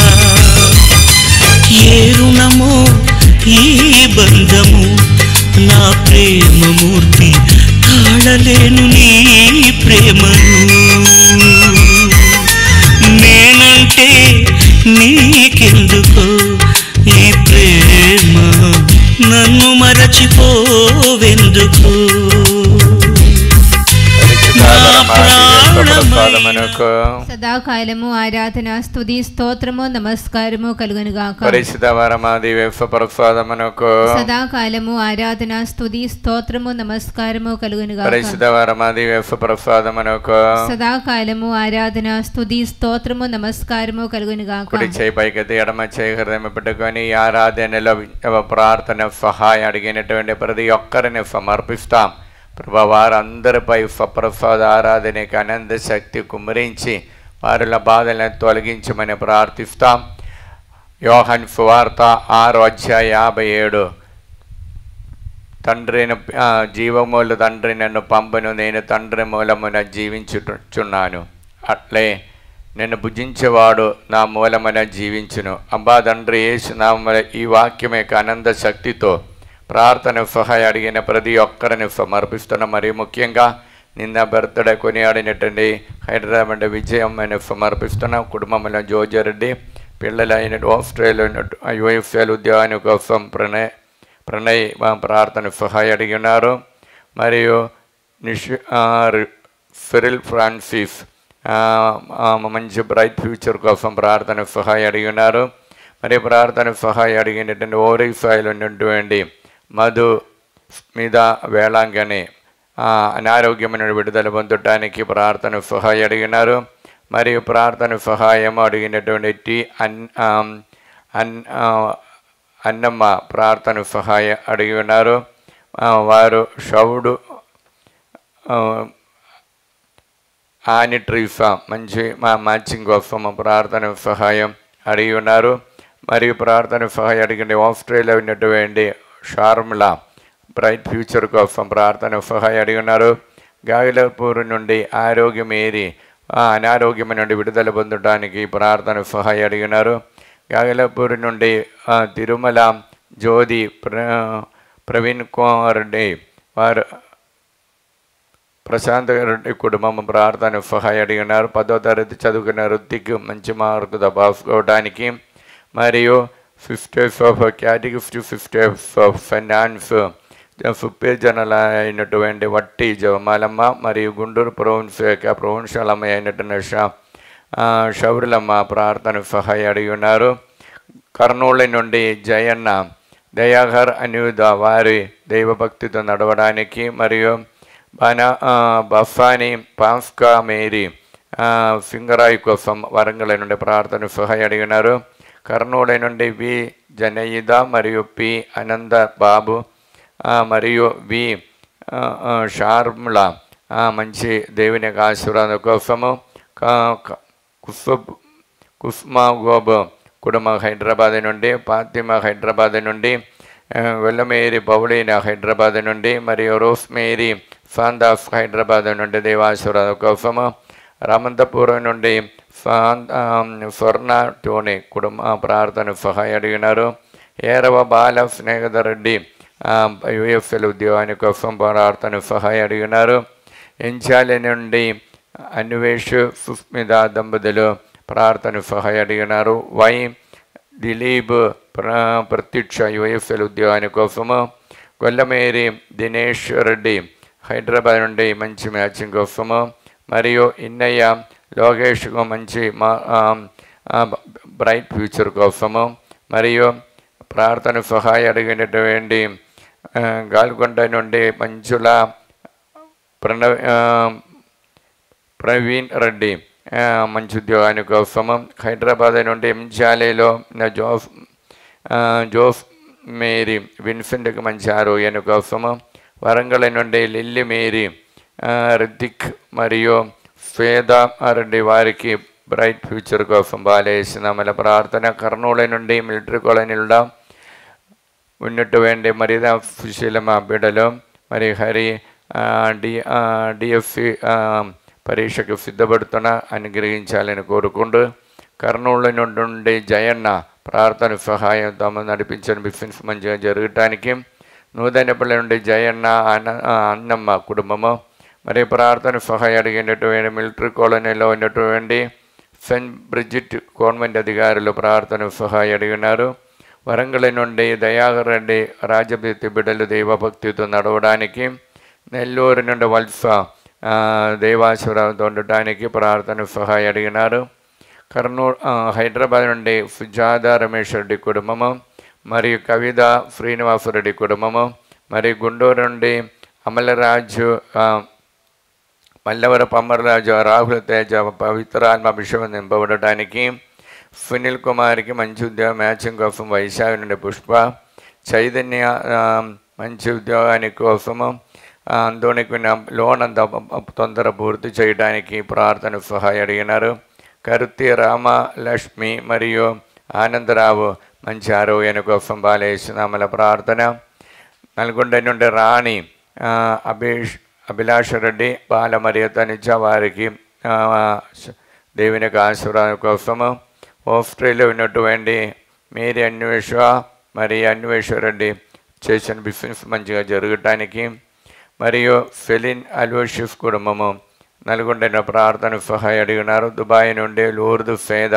ఏ రుణమో ఈ బంధము, నా ప్రేమమూర్తి తాళలేను నీ ప్రేమను. నేనంటే నీకెందుకో ఈ ప్రేమ, నన్ను మరచిపోవెందుకు? సదాకాలము ఆరాధన స్తుతి స్తోత్రము నమస్కారము కలుగునుగాక. సదాకాలము ఆరాధన స్తుతి స్తోత్రము నమస్కారము కలుగునుగాక. సదాకాలము ఆరాధన స్తుతి స్తోత్రము నమస్కారము కలుగునుగాక. కుడి చేయి పైకెత్తి ఎడమ చేయి హృదయం పెట్టుకొని ఈ ఆరాధనలో ప్రార్థన సహాయం అడిగినటువంటి ప్రతి ఒక్కరిని సమర్పిస్తాం. ప్రభా, వారందరిపై సప్రసాద ఆరాధనకి అనంత శక్తి కుమ్మరించి వారిల బాధలను తొలగించమని ప్రార్థిస్తాం. యోహాను సువార్త 6:57 తండ్రిని జీవమూల తండ్రి నన్ను పంపను, నేను తండ్రి మూలమున జీవించుచున్నాను, అట్లే నిన్ను భుజించేవాడు నా మూలమున జీవించును. అబ్బా తండ్రి యేసు నామమున ఈ వాక్యం యొక్క అనంత శక్తితో ప్రార్థన సహాయం అడిగిన ప్రతి ఒక్కరిని సమర్పిస్తున్నాం. మరి ముఖ్యంగా నిన్న బర్త్డే కొనియాడినటువంటి హైదరాబాద్ విజయం అని సమర్పిస్తున్నాం. కుటుంబంలో జోజరెడ్డి, పిల్లలైన ఆస్ట్రేలియా యుఎస్ఏల ఉద్యోగాన్ని కోసం ప్రణయ్ ప్రార్థన సహాయం అడిగి ఉన్నారు. మరియు ఫిరిల్ ఫ్రాన్సిస్ మంచి బ్రైట్ ఫ్యూచర్ కోసం ప్రార్థన సహాయం అడిగి ఉన్నారు. మరి ప్రార్థన సహాయం అడిగినటువంటి ఓరిసాయిలో ఉన్నటువంటి మధు మీద వేళాంగని అనారోగ్యమైన విడుదల పొందటానికి ప్రార్థన సహాయం అడిగినారు. మరియు ప్రార్థన సహాయం అడిగినటువంటి అన్నమ్మ ప్రార్థన సహాయం అడిగి ఉన్నారు. వారు షౌడు ఆని ట్రీఫా మంచి మ్యాచింగ్ కోసం ప్రార్థన సహాయం అడిగి ఉన్నారు. మరియు ప్రార్థన సహాయం అడిగిన ఆస్ట్రేలియా ఉన్నటువంటి షార్మిలా బ్రైట్ ఫ్యూచర్ కోసం ప్రార్థన సహాయం అడిగి ఉన్నారు. గాయలపూర్ నుండి ఆరోగ్యమేరి అనారోగ్యం నుండి విడుదల పొందడానికి ప్రార్థన సహాయం అడిగినారు. గాయలపూర్ నుండి తిరుమల జ్యోతి ప్రవీణ్ కుమార్ రెడ్డి వారు ప్రశాంత్ రెడ్డి కుటుంబం ప్రార్థన సహాయం అడిగినారు. 10వ తరగతి చదువుకున్న వృత్తికి మంచి మార్కు తపాసుకోవడానికి మరియు 50 ఆఫ్ కేటగిరీ 50 ఆఫ్ ఫైనాన్స్ సుపేజనల అయినటువంటి వట్టి జవమాలమ్మ మరియు గుంటూరు ప్రొవిన్షియల్ అమ్మాయి అయినటువంటి షౌరులమ్మ ప్రార్థన సహాయం అడిగి ఉన్నారు. కర్నూలు నుండి జయన్న దయాఘర్ అనియుధ వారి దైవభక్తితో నడవడానికి మరియు బఫాని పాస్కా మేరీ సింగరాయి కోసం వరంగల్ నుండి ప్రార్థన సహాయం అడిగినారు. కర్నూలు నుండి వి జనయిద మరియు పి అనంద బాబు మరియు వి షార్ముల మంచి దేవుని యొక్క ఆశీర్వాదం కోసము కుస్మా గోబ్ కుటుంబం హైదరాబాద్ నుండి, ఫాతిమా హైదరాబాద్ నుండి, వెల్లమేరి పౌలీన హైదరాబాద్ నుండి మరియు రోస్మేరీ సాందాస్ హైదరాబాద్ నుండి దేవాశీర్వాదం కోసము, రామంతపురం నుండి స్వర్ణ టోని కుటుంబ ప్రార్థన సహాయం అడిగినారు. ఏరవ బాల స్నేహిధర్ రెడ్డి యుఎఫ్ఎల్ ఉద్యోగాని కోసం ప్రార్థన సహాయం అడిగినారు. ఎంచాలి నుండి అన్వేష్ సుస్మిత దంపతులు ప్రార్థన సహాయం అడిగినారు. వై దిలీప్ ప్రత్యక్ష యుఎఫ్ఎల్ ఉద్యోగాని కోసము, గొల్లమేరి దినేష్ రెడ్డి హైదరాబాద్ నుండి మంచి మ్యాచింగ్ కోసము మరియు ఇన్నయ్య లోకేష్కు మంచి బ్రైట్ ఫ్యూచర్ కోసము మరియు ప్రార్థన సహాయం అడిగినటువంటి గాల్కొండ నుండి మంచుల ప్రవీణ్ రెడ్డి మంచి ఉద్యోగాని కోసము, హైదరాబాద్ నుండి ఎంజాలేలో జోఫ్ మేరీ విన్సెంట్కి మంచి ఆరోగ్యాని కోసము, వరంగల్ నుండి లిల్లీ మేరీ రితిక్ మరియు శ్వేత రెడ్డి వారికి బ్రైట్ ఫ్యూచర్ కోసం బాలేసినామల ప్రార్థన. కర్నూలు నుండి మిలిటరీ కాలనీలో ఉన్నటువంటి మరిదా సుశీలమ బిడ్డలు మరి హరి డిఎఫ్సి పరీక్షకు సిద్ధపడుతున్న అనుగ్రహించాలని కోరుకుంటూ, కర్నూలు నుండి జయన్న ప్రార్థన సహాయం తమ నడిపించిన బిజినెస్ మంచిగా జరగటానికి, నూతనపల్లి నుండి జయన్న అన్నమ్మ కుటుంబము మరి ప్రార్థన సహాయం అడిగినటువంటి మిలిటరీ కాలనీలో ఉన్నటువంటి సెయింట్ బ్రిజిట్ గవర్నమెంట్ అధికారులు ప్రార్థన సహాయం అడిగినారు. వరంగల్ నుండి దయాకర్ రెడ్డి రాజభక్తి బిడ్డలు దైవభక్తితో నడవడానికి, నెల్లూరు నుండి వల్స దేవాశీర్వాదంతో ఉండటానికి ప్రార్థన సహాయం అడిగినారు. హైదరాబాద్ నుండి సుజాత రమేష్ రెడ్డి కుటుంబము మరియు కవిత శ్రీనివాసరెడ్డి కుటుంబము మరియు గుంటూరు నుండి అమలరాజు మల్లవరపు అమరరాజు రాహుల్ తేజ పవిత్రాత్మ అభిషేకం నింపబడటానికి, సునీల్ కుమార్కి మంచి ఉద్యోగ మ్యాచింగ్ కోసం వైశాఖ నుండి పుష్ప, చైతన్య మంచి ఉద్యోగాని కోసము, అందోనికి లోన్ అంతా తొందర పూర్తి చేయడానికి ప్రార్థన సహాయం అడిగినారు. కరుతి రామలక్ష్మి మరియు ఆనందరావు మంచి ఆరోగ్యాని కోసం బాలేసినామల ప్రార్థన. నల్గొండ నుండి రాణి అభిలాష రెడ్డి బాలమర్యాద నిజ వారికి దేవుని యొక్క ఆశీర్వాదం కోసము, ఆస్ట్రేలియా ఉన్నటువంటి మేరీ అన్వేష రెడ్డి చేసిన బిజినెస్ మంచిగా జరగటానికి మరియు ఫెలిన్ అల్వోషిఫ్ కుటుంబము నల్గొండ ప్రార్థన సహాయం అడిగినారు. దుబాయ్ నుండి లూర్దు ఫేద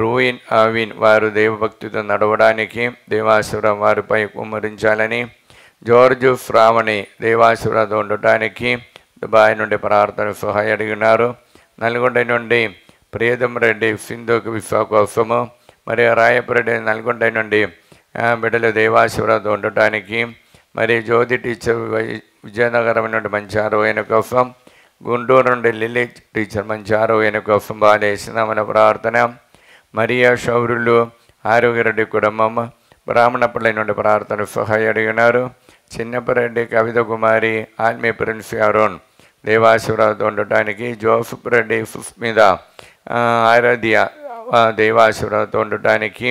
రూయిన్ అవిన్ వారు దేవభక్తితో నడవడానికి దేవాసురం వారిపై కుమ్మరించాలని, జార్జు శ్రావణి దేవాసురతో ఉండటానికి దుబాయ్ నుండి ప్రార్థన సహాయం అడిగినారు. నల్గొండ నుండి ప్రియదం రెడ్డి సింధుకు విశ్వ కోసము మరియు రాయపరెడ్డి నల్గొండ నుండి బిడ్డలు దేవాసురతో ఉండటానికి మరియు జ్యోతి టీచర్ విజయనగరం నుండి మంచి ఆరోగ్యం కోసం, గుంటూరు నుండి లిల్లీ టీచర్ మంచి ఆరోగ్యం కోసం బాలేసినామల ప్రార్థన. మరియా షౌరులు ఆరోగ్యరెడ్డి కుటుంబం బ్రాహ్మణపల్లి నుండి ప్రార్థన సహాయ అడిగినారు. చిన్నపరెడ్డి కవిత కుమారి ఆత్మీయ ప్రిన్స్ అరుణ్ దేవాశివరావుతో ఉండటానికి, జోసఫ్ రెడ్డి సుస్మిత ఆరాధ్య దేవాశివరావుతో ఉండటానికి,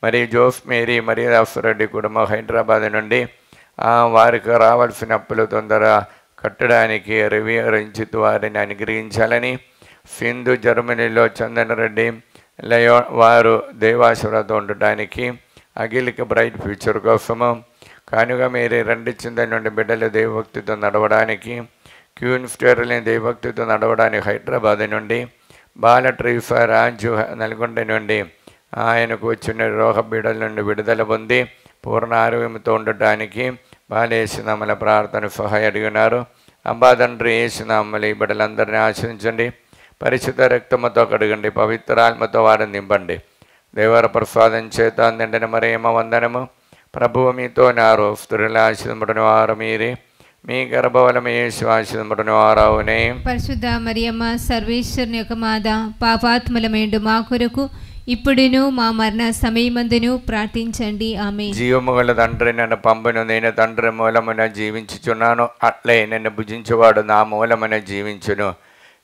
మరి జోస్ మేరీ మరియాదాసరెడ్డి కుటుంబం హైదరాబాద్ నుండి వారికి రావాల్సిన అప్పులు తొందర కట్టడానికి రంజిత్ వారిని అనుగ్రహించాలని, సింధు జర్మనీలో చందన్ రెడ్డి లయో వారు దేవాశివరావుతో ఉండటానికి, అఖిల్కి బ్రైట్ ఫ్యూచర్ కోసము, కానుక మేరీ రెండు చింతల నుండి బిడ్డలు దైవభక్తితో నడవడానికి, క్యూన్ స్టేర్ని దైవభక్తితో నడవడానికి హైదరాబాద్ నుండి, బాల ట్రీఫా రాజు నల్గొండ నుండి ఆయనకు వచ్చిన రోగ బీడల నుండి విడుదల పొంది పూర్ణ ఆరోగ్యంతో ఉండటానికి బాలేసినామల ప్రార్థన సహాయ అడిగినారు. అబ్బా తండ్రి ఏసునామలు ఈ బిడ్డలందరినీ ఆశ్రయించండి, పరిశుద్ధ రక్తముతో కడగండి, పవిత్రాత్మతో వారిని నింపండి. దేవర ప్రసాదం చేత నిండిన మరేమ వందనము. ప్రభువు మీతో నారు, స్త్రీల ఆశీర్వదింపబడిన వారు మీరే, మీ గర్భఫలము యేసు ఆశీర్వదింపబడిన వారవునే. పరిశుద్ధ మరియమ్మ సర్వేశ్వరుని యొక్క మాత, పాపాత్ములమేండు మా కొరకు ఇప్పుడును మా మరణ సమయమందును ప్రార్థించండి. ఆమేన్. జీవము గల తండ్రి నన్ను పంపును, నేను తండ్రి మూలమున జీవించుచున్నాను, అట్లే నన్ను భుజించువాడు నా మూలమున జీవించును.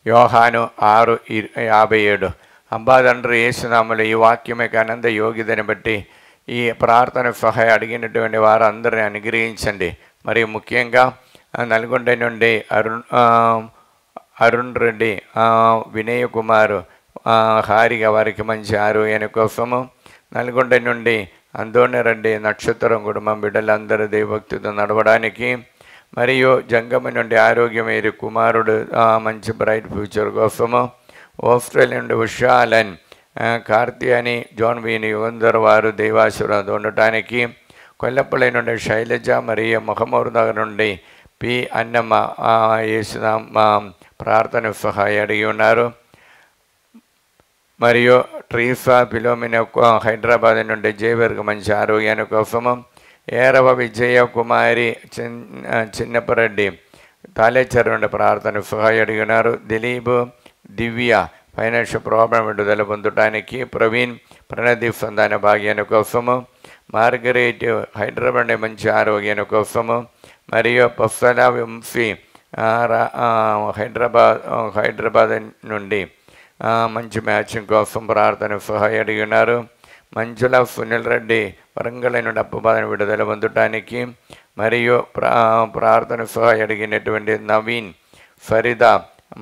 యోహాను 6:57. అబ్బా తండ్రి యేసునామములో ఈ వాక్యమే ఆనంద యోగ్యతని బట్టి ఈ ప్రార్థన సహాయ అడిగినటువంటి వారు అందరిని అనుగ్రహించండి. మరియు ముఖ్యంగా నల్గొండ నుండి అరుణ్ రెడ్డి, వినయ్ కుమారు, హారిగా వారికి మంచి ఆరోగ్యాన్ని కోసము, నల్గొండ నుండి అందోని రెడ్డి నక్షత్రం కుటుంబం బిడ్డలందరూ దైవభక్తితో నడవడానికి, మరియు జంగమ నుండి ఆరోగ్యమేరి కుమారుడు మంచి బ్రైట్ ఫ్యూచర్ కోసము, ఆస్ట్రేలియా నుండి ఉషాలన్, కార్తీయాని, జాన్ వీని యుగంధర్ వారు దైవాశీర్వాదం ఉండటానికి, కొల్లపల్లి నుండి శైలజ మరియు మొహమ్మద్ నగర్ నుండి పి అన్నమ్మ యేసునామ ప్రార్థన సహాయ అడిగి ఉన్నారు. మరియు ట్రీఫా ఫిలోమినా హైదరాబాద్ నుండి జేవర్కి మంచి ఆరోగ్యాన్ని కోసము, ఏరవ విజయ కుమారి చిన్నపరెడ్డి తాలేచర్ నుండి ప్రార్థన సహాయ అడిగినారు. దిలీప్ దివ్య ఫైనాన్షియల్ ప్రాబ్లం విడుదల పొందటానికి, ప్రవీణ్ ప్రణదీప్ సంతాన భాగ్యాన్ని కోసము, మార్గరేట్ హైదరాబాద్ మంచి ఆరోగ్యాన్ని కోసము, మరియు పఫ్సల వంశీ హైదరాబాద్ నుండి మంచి మ్యాచింగ్ కోసం ప్రార్థన సహాయ అడిగినారు. మంజుల సునీల్ రెడ్డి వరంగల్ నుండి అప్పుబాధను విడుదల పొందటానికి, మరియు ప్రార్థన సహాయ అడిగినటువంటి నవీన్ ఫరీదా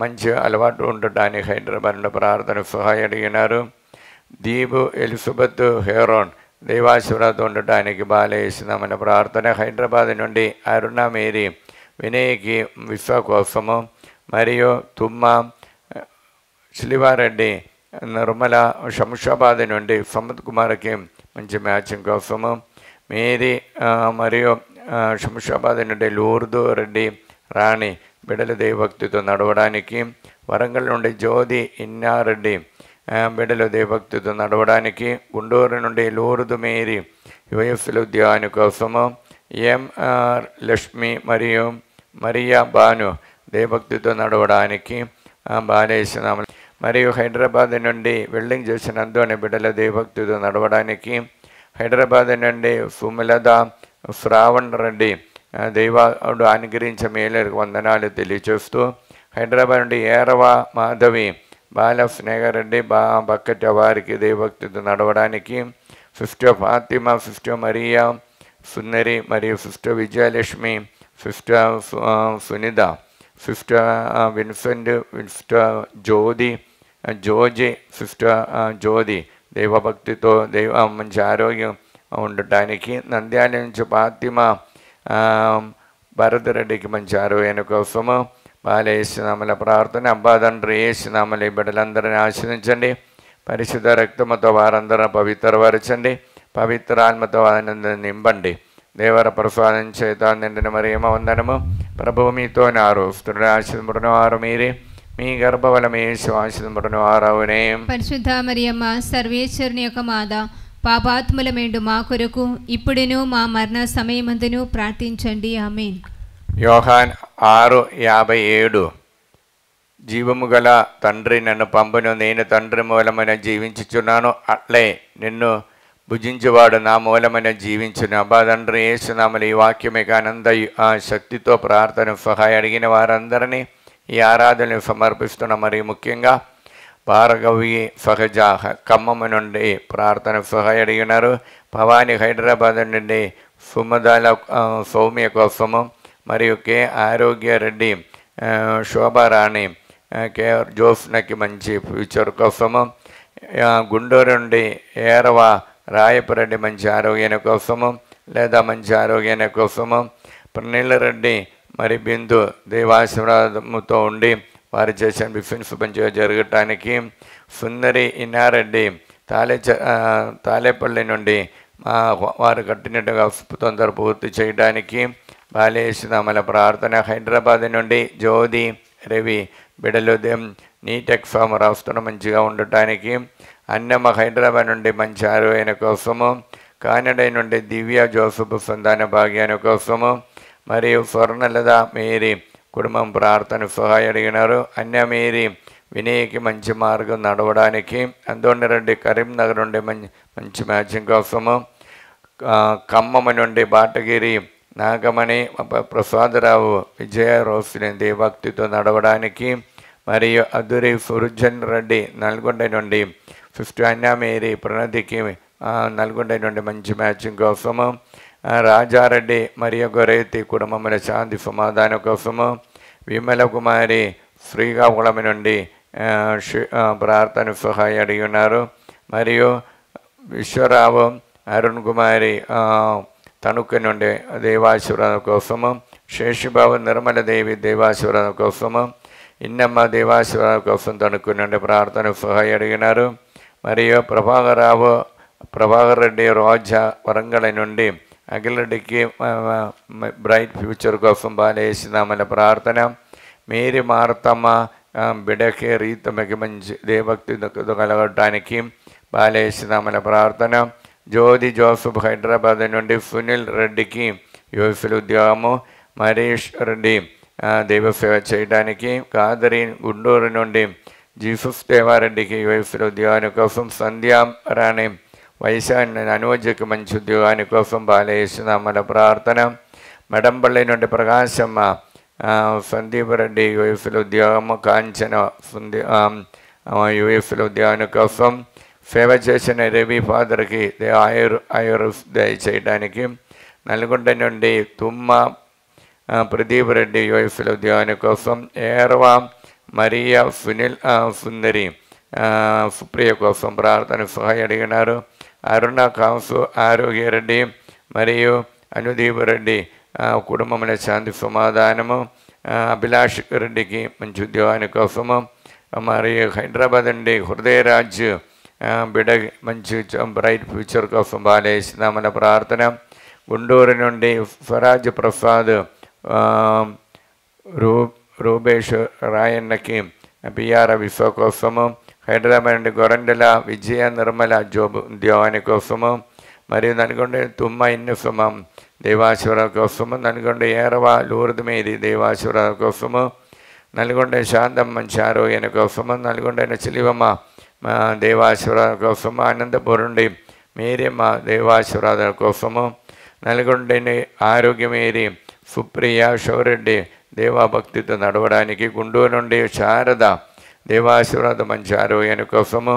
మంచి అలవాటు ఉండటానికి హైదరాబాద్ నుండి ప్రార్థన సహాయ అడిగినారు. దీపు ఎలిజబెత్ హెరోన్ దైవాశీర్వాదం ఉండటానికి బాలేసినామని ప్రార్థన. హైదరాబాద్ నుండి అరుణ మేరీ వినయ్కి విశ్వ కోసము, మరియు తుమ్మ శిలివారెడ్డి నిర్మల శంషాబాద్ నుండి సమత్ కుమార్కి మంచి మ్యాచింగ్ కోసము, మేరీ మరియు శంషాబాద్ నుండి లూర్దు రెడ్డి రాణి బిడ్డల దైవభక్తితో నడవడానికి, వరంగల్ నుండి జ్యోతి ఇన్నారెడ్డి బిడ్డల దైవభక్తితో నడవడానికి, గుంటూరు నుండి లూర్దు మేరీ యుఎస్ల ఉద్యోగాని కోసము, ఎం లక్ష్మి మరియు మరియా బాను దైవభక్తితో నడవడానికి బాలేసినాము. మరియు హైదరాబాద్ నుండి వెల్డింగ్ చేసినందు అనే బిడ్డల దైవభక్తితో నడవడానికి, హైదరాబాద్ నుండి సుమలత శ్రావణ్ రెడ్డి దైవాడు అనుగ్రహించే మేలకు వందనాలు తెలియచేస్తూ, హైదరాబాద్ నుండి ఏరవ మాధవి బాల స్నేహారెడ్డి బక్కట వారికి దైవభక్తితో నడవడానికి, sister Fatima, sister Maria Sundari మరియు sister Vijayalakshmi, sister Sunitha, sister Vincent, sister Joji, sister Jyothi దైవభక్తితో మంచి ఆరోగ్యం ఉండటానికి, నంద్యాల నుంచి ఫాతిమా భరతరెడ్డికి మంచి ఆరోగ్యాన్ని కోసము బాలేసినామల ప్రార్థన. అబ్బా తండ్రి ఏసునామల ఈ బిడ్డలందరినీ ఆశ్రయించండి, పరిశుద్ధ రక్తముతో వారందరూ పవిత్రపరచండి, పవిత్రాత్మతో వారిని నింపండి. దేవర ప్రసాదం చేత నిండిన మరియమ్మ వందనము. ప్రభువు మీతో నారు, స్త్రీల ఆశీర్వదింపబడిన వారు మీరే, మీ గర్భఫలము యేసు ఆశీర్వదింపబడిన వారవునే. పరిశుద్ధ మరియమ్మ సర్వేశ్వరుని యొక్క మాత, పాపాత్ములమేండు మా కొరకు ఇప్పుడును మా మరణ సమయమందును ప్రార్థించండి. ఆమేన్. యోహాన్ 6:57. జీవము గల తండ్రి నన్ను పంపును, నేను తండ్రి మూలమైన జీవించుచున్నాను, అట్లే నిన్ను భుజించేవాడు నా మూలమైన జీవించును. అబ్బా తండ్రి యేసునామములో ఈ వాక్యమే ఆనంద శక్తితో ప్రార్థన సహాయం అడిగిన వారందరినీ ఈ ఆరాధనలు సమర్పిస్తున్న. మరి ముఖ్యంగా భార్గవి సహజ ఖమ్మం నుండి ప్రార్థన సహాయం అడిగినారు. భవాని హైదరాబాద్ నుండి సుమదాల సౌమ్య కోసము, మరియు కె ఆరోగ్య రెడ్డి, శోభారాణి, కే జోఫ్నకి మంచి ఫ్యూచర్ కోసము, గుంటూరు నుండి ఏరవ రాయపరెడ్డి మంచి ఆరోగ్యాన్ని కోసము లేదా మంచి ఆరోగ్యాన్ని కోసము, ప్రణీలరెడ్డి మరి బిందు దేవాశీర్వాదముతో ఉండి వారు చేసిన బిఫెన్స్ మంచిగా జరగటానికి, సుందరి ఇన్నారెడ్డి తాలేపల్లి నుండి వారు కట్టినట్టుగా తొందర పూర్తి చేయడానికి బాలేసినామల ప్రార్థన. హైదరాబాద్ నుండి జ్యోతి రవి బిడలు నీట్ ఎగ్జామ్ రాస్తున్న మంచిగా ఉండటానికి, అన్నమ్మ హైదరాబాద్ నుండి మంచి ఆరోగ్యం కోసము, కానడ నుండి దివ్య జోసఫ్ సంతాన భాగ్యాన్ని కోసము, మరియు స్వర్ణలత మేరీ కుటుంబం ప్రార్థన సహాయం అడిగినారు. అన్య మేరీ వినయ్కి మంచి మార్గం నడవడానికి, అందోనిరెడ్డి కరీంనగర్ నుండి మంచి మ్యాచింగ్ కోసము, ఖమ్మం నుండి బాటగిరి నాగమణి ప్రసాదరావు విజయ రోషిని దేవభక్తితో నడవడానికి, మరియు అదురి సురుజన్ రెడ్డి నల్గొండ నుండి 50 అన్య మేరీ ప్రణతికి నల్గొండ నుండి మంచి మ్యాచింగ్ కోసము, రాజారెడ్డి మరియు గొరేతి కుటుంబముల శాంతి సమాధానం కోసము, విమల కుమారి శ్రీకాకుళం నుండి ప్రార్థన సహాయం అడిగి ఉన్నారు. మరియు విశ్వరావు అరుణ్ కుమారి తణుకు నుండి దేవాశీర్వాదం కోసము, శేషిబాబు నిర్మలదేవి దేవాశీర్వాదం కోసము, ఇన్నమ్మ దేవాశీర్వాదం కోసం తణుకు నుండి ప్రార్థన సహాయం అడిగినారు. మరియు ప్రభాకర్ రెడ్డి రోజా వరంగల్ నుండి అఖిలరెడ్డికి బ్రైట్ ఫ్యూచర్ కోసం బాలేసినామల ప్రార్థన. మేరీ మార్తమ్మ బిడకి రీతమకి మంచి దేవభక్తి కలగడానికి బాలేసినామల ప్రార్థన. జ్యోతి జోసఫ్ హైదరాబాద్ నుండి సునీల్ రెడ్డికి యుఎఫ్ఎల్ ఉద్యోగము, మరీష్ రెడ్డి దైవసేవ చేయడానికి, కాదరి గుంటూరు నుండి జీసస్ దేవారెడ్డికి యుఎఫ్ఎల్ ఉద్యోగాని కోసం, సంధ్యారాణి వైశాఖ అనువజకి మంచి ఉద్యోగాని కోసం బాలేసినామల ప్రార్థన. మెడంపల్లి నుండి ప్రకాశమ్మ సందీప్ రెడ్డి యుఎఫ్ఎల్ ఉద్యోగము, కాంచన యుఎఫ్ఎల్ ఉద్యోగాని కోసం, సేవ చేసిన రవి ఫాదర్కి ఆయుర్ దయచేయడానికి, నల్గొండ నుండి తుమ్మ ప్రదీప్ రెడ్డి యుఎఫ్ఎల్ ఉద్యోగాని కోసం, ఏర్వా మరియా సుందరి సుప్రియ కోసం ప్రార్థన సహాయం అడిగినారు. అరుణ కాసు ఆరోగ్య రెడ్డి మరియు అనుదీప్ రెడ్డి కుటుంబంలో శాంతి సమాధానము, అభిలాష్ రెడ్డికి మంచి ఉద్యోగాని కోసము, మరియు హైదరాబాద్ నుండి హృదయరాజ్ బిడ మంచి బ్రైట్ ఫ్యూచర్ కోసం బాలేసినామల ప్రార్థన. గుంటూరు నుండి స్వరాజ్ ప్రసాద్ రూబేష్ రాయన్నకి పిఆర్ విశ్వ కోసము, హైదరాబాద్ నుండి గొరండెల విజయ నిర్మల జోబ్ ఉద్యోగాని కోసము, మరియు నల్గొండ తుమ్మ ఇన్నుసమం దేవాశివరావు కోసము, నల్గొండ ఏరవ లూర్దు మేరీ దేవాశివరావు కోసము, నల్గొండ శాంతం మంచి ఆరోగ్యాని కోసము, నల్గొండ చిలివమ్మ దేవాశివరావు కోసము, అనంతపురం నుండి మేరియమ్మ దేవాశివరావు కోసము, నల్గొండని ఆరోగ్యమేరి సుప్రియ శివరెడ్డి దేవాభక్తితో నడవడానికి, గుంటూరు నుండి శారద దేవాశీర్వాద మంచి ఆరోగ్యాని కోసము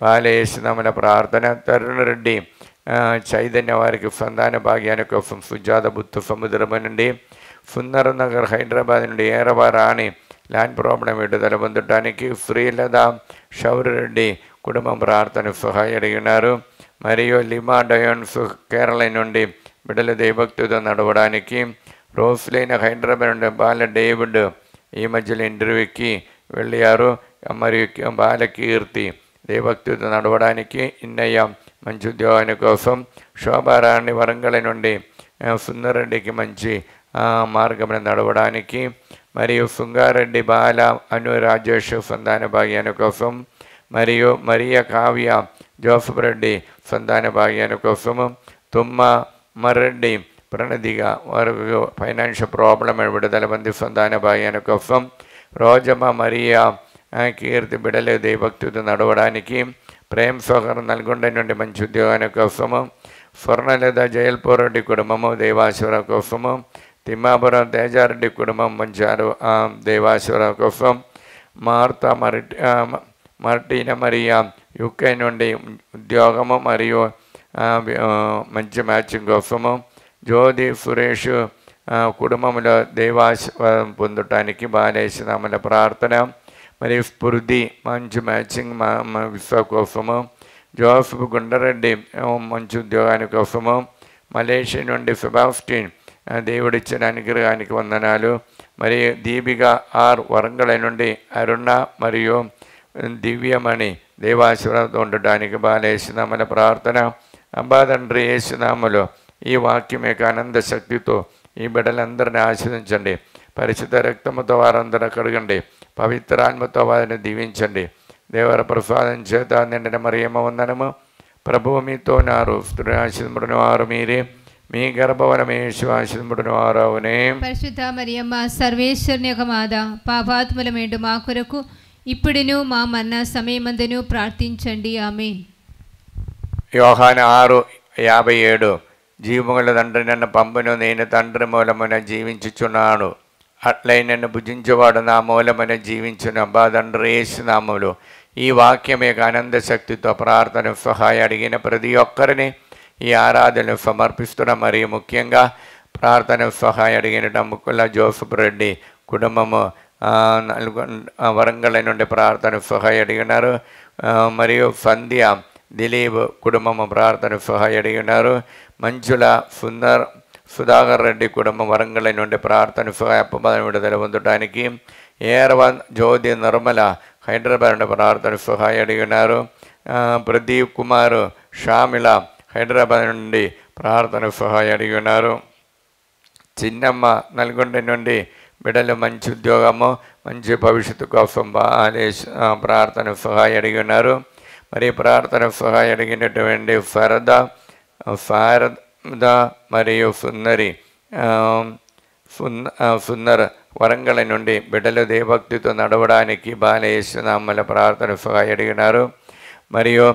బాలేసినామల ప్రార్థన. తరుణ్ రెడ్డి చైతన్య వారికి సంతాన భాగ్యాని కోసం, సుజాత బుద్ధ సముద్రం నుండి, సుందర నగర్ హైదరాబాద్ నుండి ఏరవ రాణి ల్యాండ్ ప్రాబ్లం విడుదల పొందడానికి, శ్రీలత శౌర్యరెడ్డి కుటుంబం ప్రార్థన సహాయం అడిగినారు. మరియు లిమా డయోన్స్ కేరళ నుండి బిడ్డల దేవభక్తితో నడవడానికి, రోస్లైన హైదరాబాద్ నుండి బాల డేవిడ్ ఈ మధ్యలో ఇంటర్వ్యూకి వెళ్ళారు. మరియు బాలకీర్తి దేవభక్తితో నడవడానికి, ఇన్నయ్య మంచి ఉద్యోగాని కోసం, శోభారాణి వరంగల్ నుండి సుందరెడ్డికి మంచి మార్గం నడవడానికి, మరియు సుంగారెడ్డి బాల అను రాజేష్ సంతాన భాగ్యాని కోసం, మరియు మరియ కావ్య జోసఫ్ రెడ్డి సంతాన భాగ్యాని కోసము, తుమ్మ మర్రెడ్డి ప్రణతిగా వారికి ఫైనాన్షియల్ ప్రాబ్లం విడుదల మంది సంతాన భాగ్యాని కోసం, రోజమ్మ మరియా కీర్తి బిడలు దైవభక్తితో నడవడానికి, ప్రేమ్ సోహర్ నల్గొండ నుండి మంచి ఉద్యోగాని కోసము, స్వర్ణలత జయల్పూరెడ్డి కుటుంబము దేవాశ్వర కోసము, తిమ్మాపురం తేజారెడ్డి కుటుంబం మంచారు దేవాశ్వర కోసం, మార్టీన మరియా యుకే నుండి ఉద్యోగము మరియు మంచి మ్యాచింగ్ కోసము, జ్యోతి సురేష్ కుటుంబంలో దేవాశ్వరం పొందటానికి బాలేసినామల ప్రార్థన మరియు స్ఫూర్తి మంచి మ్యాచింగ్ విశ్వ కోసము, జోసఫ్ గుండరెడ్డి మంచి ఉద్యోగాని కోసము, మలేషియా నుండి సెబాస్టిన్ దేవుడిచ్చిన అనుగ్రహానికి వందనాలు, మరియు దీపిక ఆర్ వరంగల్ నుండి అరుణ మరియు దివ్యమణి దేవాశ్వరంతో ఉండటానికి బాలేసినామల ప్రార్థన. అబ్బా తండ్రి యేసునామములో ఈ వాక్యం యొక్క ఆనంద శక్తితో ఈ బిడ్డలందరినీ ఆశీర్వదించండి. పరిశుద్ధ రక్తముతో వారందరూ కడగండి, పవిత్రాత్మతో వారిని దీవించండి. దేవర ప్రసాదం చేత నిండిన మరియమ్మ వందనము. ప్రభువు మీతో ఉన్నారు, స్త్రీ ఆశీర్వదింపబడిన వారు మీరే, మీ గర్భవనమే యేసు ఆశీర్వదింపబడిన వారు అవునే. పరిశుద్ధ మరియమ్మ సర్వేశ్వరుని యొక్క మాత, పాపాత్ముల మేండు మా కొరకు ఇప్పుడును మా మరణ సమయమందును ప్రార్థించండి. ఆమేన్. యోహాను 6:57 జీవముల తండ్రి నన్ను పంపును, నేను తండ్రి మూలమున జీవించుచున్నాను, అట్లై నన్ను భుజించేవాడు నా మూలమున జీవించును. అబ్బా తండ్రి యేసునామములో ఈ వాక్యం యొక్క ఆనంద శక్తితో ప్రార్థన సహాయం అడిగిన ప్రతి ఒక్కరిని ఈ ఆరాధనలు సమర్పిస్తున్న, మరియు ముఖ్యంగా ప్రార్థన సహాయం అడిగిన నమ్ముకుల జోసఫ్ రెడ్డి కుటుంబము వరంగల్ నుండి ప్రార్థన సహాయం అడిగినారు, మరియు సంధ్య దిలీప్ కుటుంబము ప్రార్థన సహాయం అడిగినారు, మంజుల సుధాకర్ రెడ్డి కుటుంబం వరంగల్ నుండి ప్రార్థన సహాయ అప్పబాధ విడుదల పొందడానికి, ఏర్వన్ జ్యోతి నిర్మల హైదరాబాద్ నుండి ప్రార్థన సహాయం అడిగినారు, ప్రదీప్ కుమార్ షామిల హైదరాబాద్ నుండి ప్రార్థన సహాయం అడిగినారు, చిన్నమ్మ నల్గొండ నుండి బిడ్డలు మంచి ఉద్యోగము మంచి భవిష్యత్తు కోసం ప్రార్థన సహాయం అడిగినారు. మరి ప్రార్థన సహాయం అడిగినటువంటి శారద మరియు సుందర్ వరంగల్ నుండి బిడ్డలు దేవభక్తితో నడవడానికి బాలయేసునామల ప్రార్థన సహాయం అడిగినారు. మరియు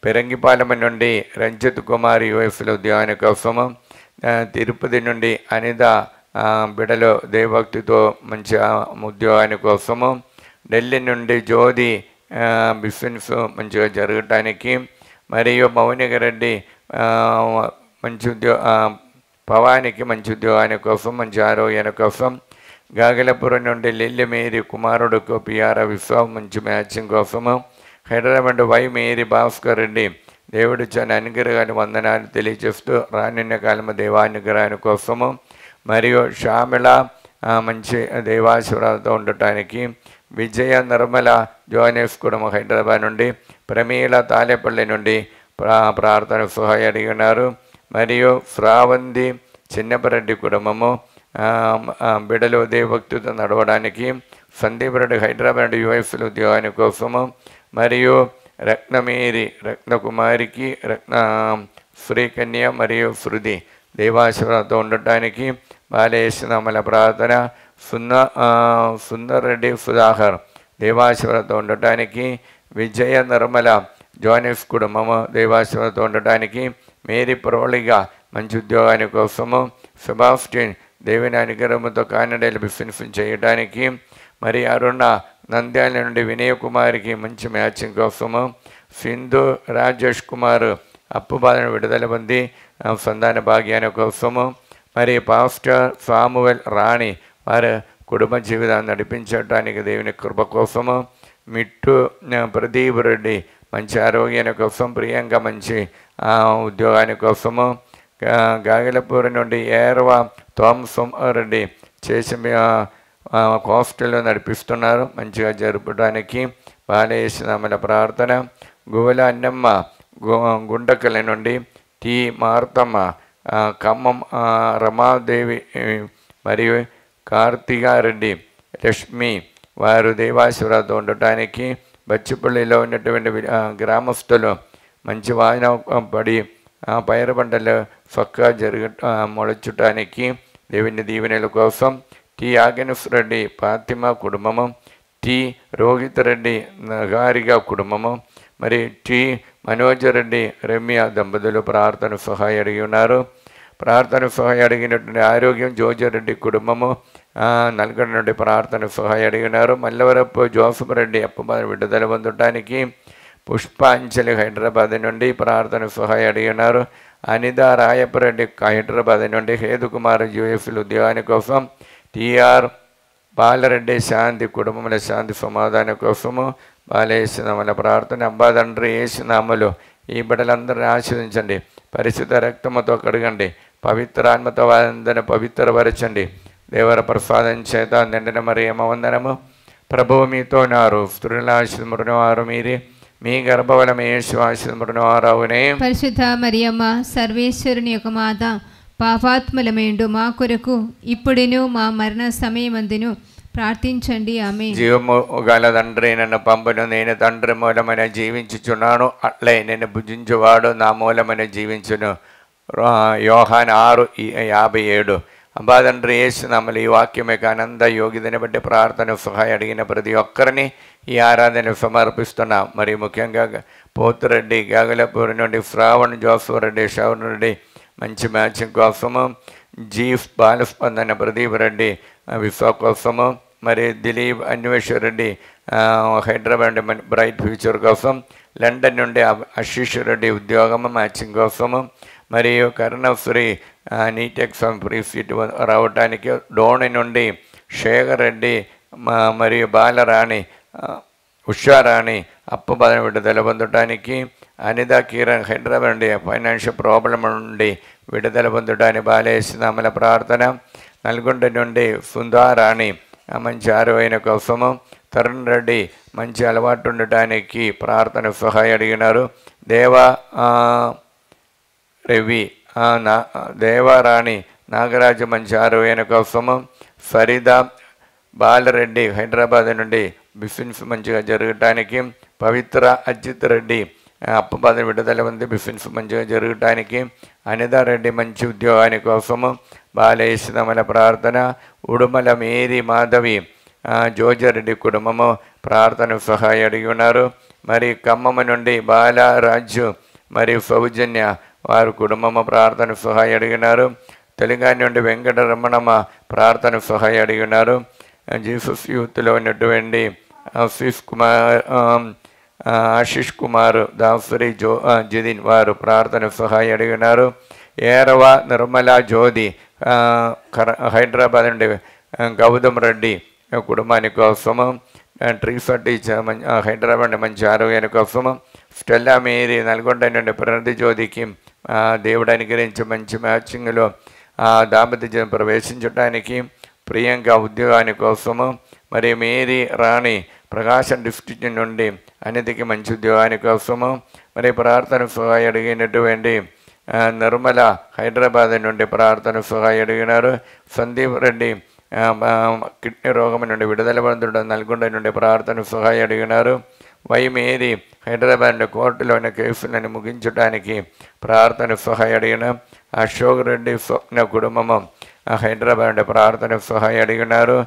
పెరంగిపాలెం నుండి రంజిత్ కుమార్ యుఎస్లో ఉద్యోగాని కోసము, తిరుపతి నుండి అనిత బిడలో దేవభక్తితో మంచి ఉద్యోగాని కోసము, ఢిల్లీ నుండి జ్యోతి బిజినెస్ మంచిగా జరగటానికి, మరియు మౌనిక రెడ్డి మంచి పవానికి మంచి ఉద్యోగాని కోసం మంచి ఆరోగ్యాని కోసం, గాగలపురం నుండి లిల్లి మేరీ కుమారుడుకు పిఆర్ విశ్వ మంచి మ్యాచింగ్ కోసము, హైదరాబాద్ వై మేరీ భాస్కర్ రెడ్డి దేవుడిచ్చిన అనుగ్రహాన్ని వందనాలు తెలియజేస్తూ రానున్న కాలము దేవానుగ్రహాని కోసము, మరియు శ్యామల మంచి దేవాశీర్వాదంతో ఉండటానికి, విజయ నిర్మల జోనెస్ కుటుంబం హైదరాబాద్ నుండి, ప్రమీల తాలేపల్లి నుండి ప్రార్థన సహాయం అడిగినారు. మరియు శ్రావంతి చిన్నపరెడ్డి కుటుంబము బిడలు దేవభక్తితో నడవడానికి, సందీప్ రెడ్డి హైదరాబాద్ నుండి యుఎస్లో ఉద్యోగాని కోసము, మరియు రత్నమేరి రత్నకుమారికి శ్రీకన్య మరియు శృతి దేవాశీర్వాదంతో ఉండటానికి బాలయేసునామల ప్రార్థన. సుందర్ రెడ్డి సుధాకర్ దేవాశీర్వాదంతో ఉండటానికి, విజయ నిర్మల జోనెస్ కుటుంబము దేవాశీర్వాదంతో ఉండటానికి, మేరీ ప్రోళిగా మంచి ఉద్యోగాని కోసము, సెబాస్టిన్ దేవుని అనుగ్రహంతో కానడేలు బిజినెస్ చేయడానికి, మరి అరుణ నంద్యాల నుండి వినయ్ కుమార్కి మంచి మ్యాచింగ్ కోసము, సింధు రాజేష్ కుమార్ అప్పు బాధను విడుదల పొంది సంతాన భాగ్యాన్ని కోసము, మరి పాస్టర్ సామువెల్ రాణి వారి కుటుంబ జీవితాన్ని నడిపించడానికి దేవుని కృప కోసము, మిట్టు ప్రదీప్ రెడ్డి మంచి ఆరోగ్యాన్ని కోసం, ప్రియాంక మంచి ఉద్యోగాని కోసము, గాగలపూర్ నుండి ఏర్వ థామ్సన్ రెడ్డి చేసి హాస్టల్లో నడిపిస్తున్నారు మంచిగా జరపడానికి బాలయేసునామల ప్రార్థన. గువల అన్నమ్మ గుండకల నుండి, టి మార్తమ్మ ఖమ్మం రమాదేవి మరియు కార్తిగారెడ్డి లక్ష్మి వారు దేవాశీర్వాదంతో ఉండటానికి, బచ్చిపల్లిలో ఉన్నటువంటి గ్రామస్తులు మంచి వాన పడి పైర పంటలు చక్కగా మొలచటానికి దేవుని దీవెనల కోసం, టి ఆగనస్ రెడ్డి ఫాతిమా కుటుంబము టి రోహిత్ రెడ్డి గారిగ కుటుంబము, మరి టి మనోజ్ రెడ్డి రమ్య దంపతులు ప్రార్థన సహాయం అడిగి ఉన్నారు. ప్రార్థన సహాయం అడిగినటువంటి ఆరోగ్యం జోజరెడ్డి కుటుంబము నల్గొండ నుండి ప్రార్థన సహాయం అడిగినారు. మల్లవరపు జోసఫ్ రెడ్డి అప్పబాధ విడుదల పొందడానికి, పుష్పాంజలి హైదరాబాద్ నుండి ప్రార్థన సహాయం అడిగినారు. అనిత రాయపరెడ్డి హైదరాబాద్ నుండి, హేతుకుమార్ యూఎఫ్ఎల్ ఉద్యోగాని కోసం, టిఆర్ బాలరెడ్డి శాంతి కుటుంబముల శాంతి సమాధానం కోసము బాలేసునామల ప్రార్థన. అబ్బా తండ్రి యేసునామలు ఈ బిడ్డలందరినీ ఆశీర్వదించండి, పరిశుద్ధ రక్తముతో కడగండి, పవిత్రాత్మతో వారందరిని పవిత్రపరచండి. దేవర ప్రసాదం చేత నిండిన మరియమ్మ వందనము. ప్రభువు మీతో ఉన్నారు, స్త్రీల ఆశీర్వదింపబడినవారు మీరే, మీ గర్భఫలము యేసు ఆశీర్వదింపబడినవారవునే. పరిశుద్ధ మరియమ్మ సర్వేశ్వరుని యొక్క మాత, పాపాత్ములమేండు మా కొరకు ఇప్పుడును మా మరణ సమయమందును ప్రార్థించండి. ఆమె. జీవము గల తండ్రి నన్ను పంపును, నేను తండ్రి మూలమైన జీవించుచున్నాను, అట్లే నేను భుజించువాడు నా మూలమైన జీవించును. యోహాన్ 6:57. అబ్బా తండ్రి యేసునామములో ఈ వాక్యం యొక్క ఆనంద యోగ్యతని బట్టి ప్రార్థన సహాయం అడిగిన ప్రతి ఒక్కరిని ఈ ఆరాధన సమర్పిస్తున్నాం. మరి ముఖ్యంగా పోతురెడ్డి గాగలపూరి నుండి, శ్రావణ్ జోసఫ్ రెడ్డి షవర్ రెడ్డి మంచి మ్యాచింగ్ కోసము, జీఫ్ బాలస్పందన ప్రదీప్ రెడ్డి విశ్వ కోసము, మరి దిలీప్ అన్వేష్ రెడ్డి హైదరాబాద్ బ్రైట్ ఫ్యూచర్ కోసం, లండన్ నుండి ఆశీష్ రెడ్డి ఉద్యోగము మ్యాచింగ్ కోసము, మరియు Karunasri NEET exam free seat రావడానికి, డోని నుండి శేఖర్ రెడ్డి మరియు బాలరాణి ఉషారాణి అప్పబాధ విడుదల పొందడానికి, అనిత కిరణ్ హైదరాబాద్ నుండి ఫైనాన్షియల్ ప్రాబ్లం నుండి విడుదల పొందడానికి బాలేసునామల ప్రార్థన. నల్గొండ నుండి సుందారాణి మంచి ఆరోగ్యం కోసము, తరుణ్ రెడ్డి మంచి అలవాటు ఉండటానికి ప్రార్థన సహాయం అడిగినారు. రవి దేవారాణి నాగరాజు మంచి ఆరోగ్యం కోసము, ఫరీదా బాలరెడ్డి హైదరాబాద్ నుండి బిఫిన్స్ మంచిగా జరగటానికి, పవిత్ర అజిత్ రెడ్డి అప్పబాధ విడుదల ఉంది బిఫిన్స్ మంచిగా జరగటానికి, అనితారెడ్డి మంచి ఉద్యోగాని కోసము బాలేసునామల ప్రార్థన. ఉడుమల మేరీ మాధవి జోజరెడ్డి కుటుంబము ప్రార్థన సహాయం అడిగి ఉన్నారు. మరి ఖమ్మం నుండి బాలరాజు మరియు సౌజన్య వారు కుటుంబము ప్రార్థన సహాయం అడిగినారు. తెలంగాణ నుండి వెంకటరమణమ్మ ప్రార్థన సహాయం అడిగినారు. జీసస్ యూత్లో ఉన్నటువంటి ఆశీష్ కుమార్ దాసరి జిదిన్ వారు ప్రార్థన సహాయం అడిగినారు. ఏరవ నిర్మల జ్యోతి హైదరాబాద్ నుండి గౌతమ్ రెడ్డి కుటుంబాని కోసము, ట్రీఫర్ టీచర్ హైదరాబాద్ మంచి ఆరోగ్యాని కోసము, స్టెల్లా మేరీ నల్గొండ నుండి ప్రణతి జ్యోతికి దేవుడు అనుగ్రహించి మంచి మ్యాచింగ్లో దాంపత్య జీవనం ప్రవేశించడానికి, ప్రియాంక ఉద్యోగాని కోసము, మరి మేరీ రాణి ప్రకాశం డిస్ట్రిక్ట్ నుండి అన్నిటికీ మంచి ఉద్యోగాని కోసము, మరి ప్రార్థన సహాయం అడిగినటువంటి నిర్మల హైదరాబాద్ నుండి ప్రార్థన సహాయం అడిగినారు. సందీప్ రెడ్డి కిడ్నీ రోగం నుండి విడుదల పొందడం నల్గొండ నుండి ప్రార్థన సహాయం అడిగినారు. వైమేరి హైదరాబాద్ కోర్టులోని కేసులను ముగించడానికి ప్రార్థన సహాయం అడిగిన. అశోక్ రెడ్డి స్వప్న కుటుంబము హైదరాబాద్ నుండి ప్రార్థన సహాయం అడిగినారు.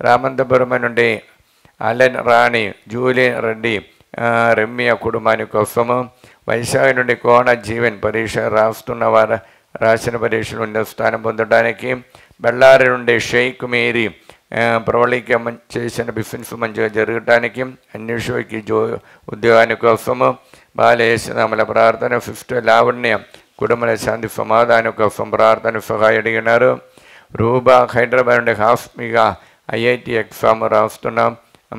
రామంతపురం నుండి అలెన్ రాణి జూలీ రెడ్డి రమ్య కుటుంబాని కోసము, వైశాఖ నుండి కోణ జీవన్ పరీక్ష రాస్తున్న వారు రాసిన పరీక్షలు ఉన్న స్థానం పొందడానికి, బళ్ళారి నుండి షేక్ మేరీ ప్రవళిక చేసిన బిజినెస్ మంచిగా జరగటానికి, అన్వేషకి ఉద్యోగాని కోసము బాలేసునామల ప్రార్థన. 5 లావణ్య కుటుంబ శాంతి సమాధానం కోసం ప్రార్థన సహాయం అడిగినారు. రూబా హైదరాబాద్ నుండి హాస్మిగా ఐఐటి ఎగ్జామ్ రాస్తున్నాం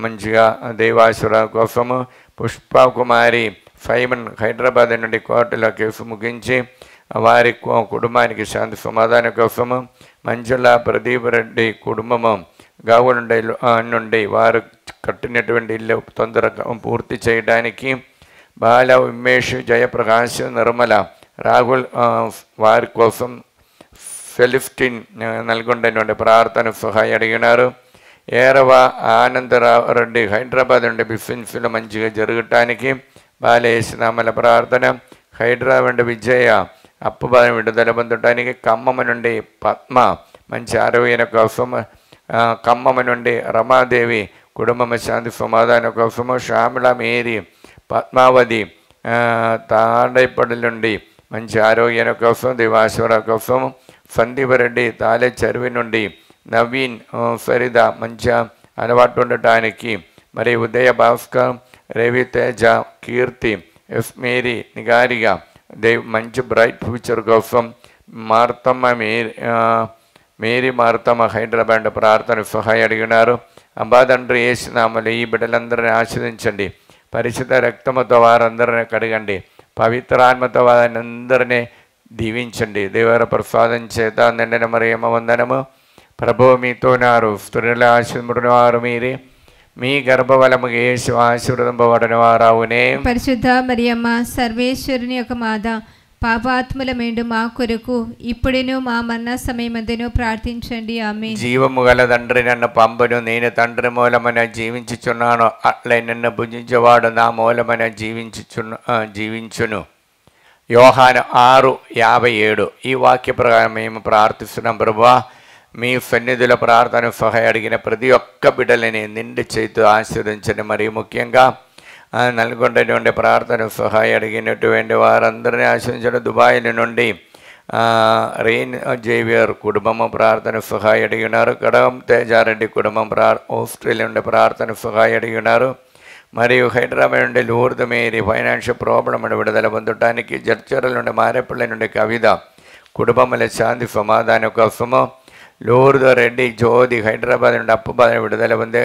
మంచిగా దేవాసుర కోసము. పుష్పకుమారి ఫైమన్ హైదరాబాద్ నుండి కోర్టులో కేసు ముగించి వారి కుటుంబానికి శాంతి సమాధానం కోసము. మంజుల ప్రదీప్ రెడ్డి కుటుంబము గావు నుండి వారు కట్టినటువంటి ఇల్లు తొందరగా పూర్తి చేయడానికి, బాల ఉమేష్ జయప్రకాష్ నిర్మల రాహుల్ వారి కోసం ఫెలిస్టిన్ నల్గొండ నుండి ప్రార్థన సహాయం అడిగినారు. ఏరవ ఆనందరావు రెడ్డి హైదరాబాద్ నుండి బిజినెస్లు మంచిగా జరగటానికి బాలేసునామల ప్రార్థన. హైదరాబాద్ విజయ అప్పుబాధ విడుదల పొందడానికి, ఖమ్మం నుండి పద్మ మంచి ఆరోగ్యం కోసం, ఖమ్మం నుండి రమాదేవి కుటుంబం శాంతి సమాధానం కోసము, శ్యామల, మేరీ, పద్మావతి తాడైపల్లి నుండి మంచి ఆరోగ్యం కోసం, దేవాశ్వర కోసం, సందీప్ రెడ్డి తాలే చెరువి నుండి, నవీన్, ఫరీద మంచి అలవాటు ఉండటానికి, మరి ఉదయ భాస్కర్, రవితేజ, కీర్తి, ఎస్ మేరీ, నిగారిగా మంచి బ్రైట్ ఫ్యూచర్ కోసం, మార్తమ్మ మేరీ మార్తమ్మ హైదరాబాద్ ప్రార్థన సహాయం అడిగినారు. అంబాదండ్రి యేసునామములో ఈ బిడ్డలందరినీ ఆశీర్వదించండి. పరిశుద్ధ రక్తముతో వారందరినీ కడగండి. పవిత్రాత్మతో వారిని అందరినీ దీవించండి. దేవర ప్రసాదం చేత నిండిన మరియమ్మ వందనము. ప్రభువు మీతోనారు, స్త్రీల ఆశీర్వదించిన వారు మీరే, మీ గర్భఫలము యేసు ఆశీర్వదింపబడిన వారవునే. పరిశుద్ధ మరియమ్మ సర్వేశ్వరుని యొక్క మాత, పాపాత్ముల మేండు మా కొరకు ఇప్పుడును మా మరణ సమయమందును ప్రార్థించండి. ఆమేన్. జీవము గల తండ్రి నన్ను పంపును, నేను తండ్రి మూలమైన జీవించుచున్నాను, అట్లే నన్ను భుజించేవాడు నా మూలమైన జీవించును. యోహాను 6:57. ఈ వాక్య ప్రకారం మేము ప్రార్థిస్తున్నాం. ప్రభువా, మీ సన్నిధిలో ప్రార్థన సహాయం అడిగిన ప్రతి ఒక్క బిడ్డలని నిండి చేతు ఆశీర్వదించండి. మరియు ముఖ్యంగా నల్గొండ నుండి ప్రార్థన సహాయం అడిగినటువంటి వారందరినీ ఆశీర్వదించడం. దుబాయ్ నుండి రెయిన్ జేవియర్ కుటుంబము ప్రార్థన సహాయం అడిగినారు. కడగం తేజారెడ్డి కుటుంబం ఆస్ట్రేలియా నుండి ప్రార్థన సహాయం అడిగినారు. మరియు హైదరాబాద్ నుండి లూర్ద్ మేరీ ఫైనాన్షియల్ ప్రాబ్లం నుండి విడుదల పొందడానికి, జడ్చర్ల నుండి మారేపల్లి నుండి కవిత కుటుంబముల శాంతి సమాధానం కోసము, లూర్ద్ రెడ్డి జ్యోతి హైదరాబాద్ నుండి అప్పు బాధ విడుదల పొందే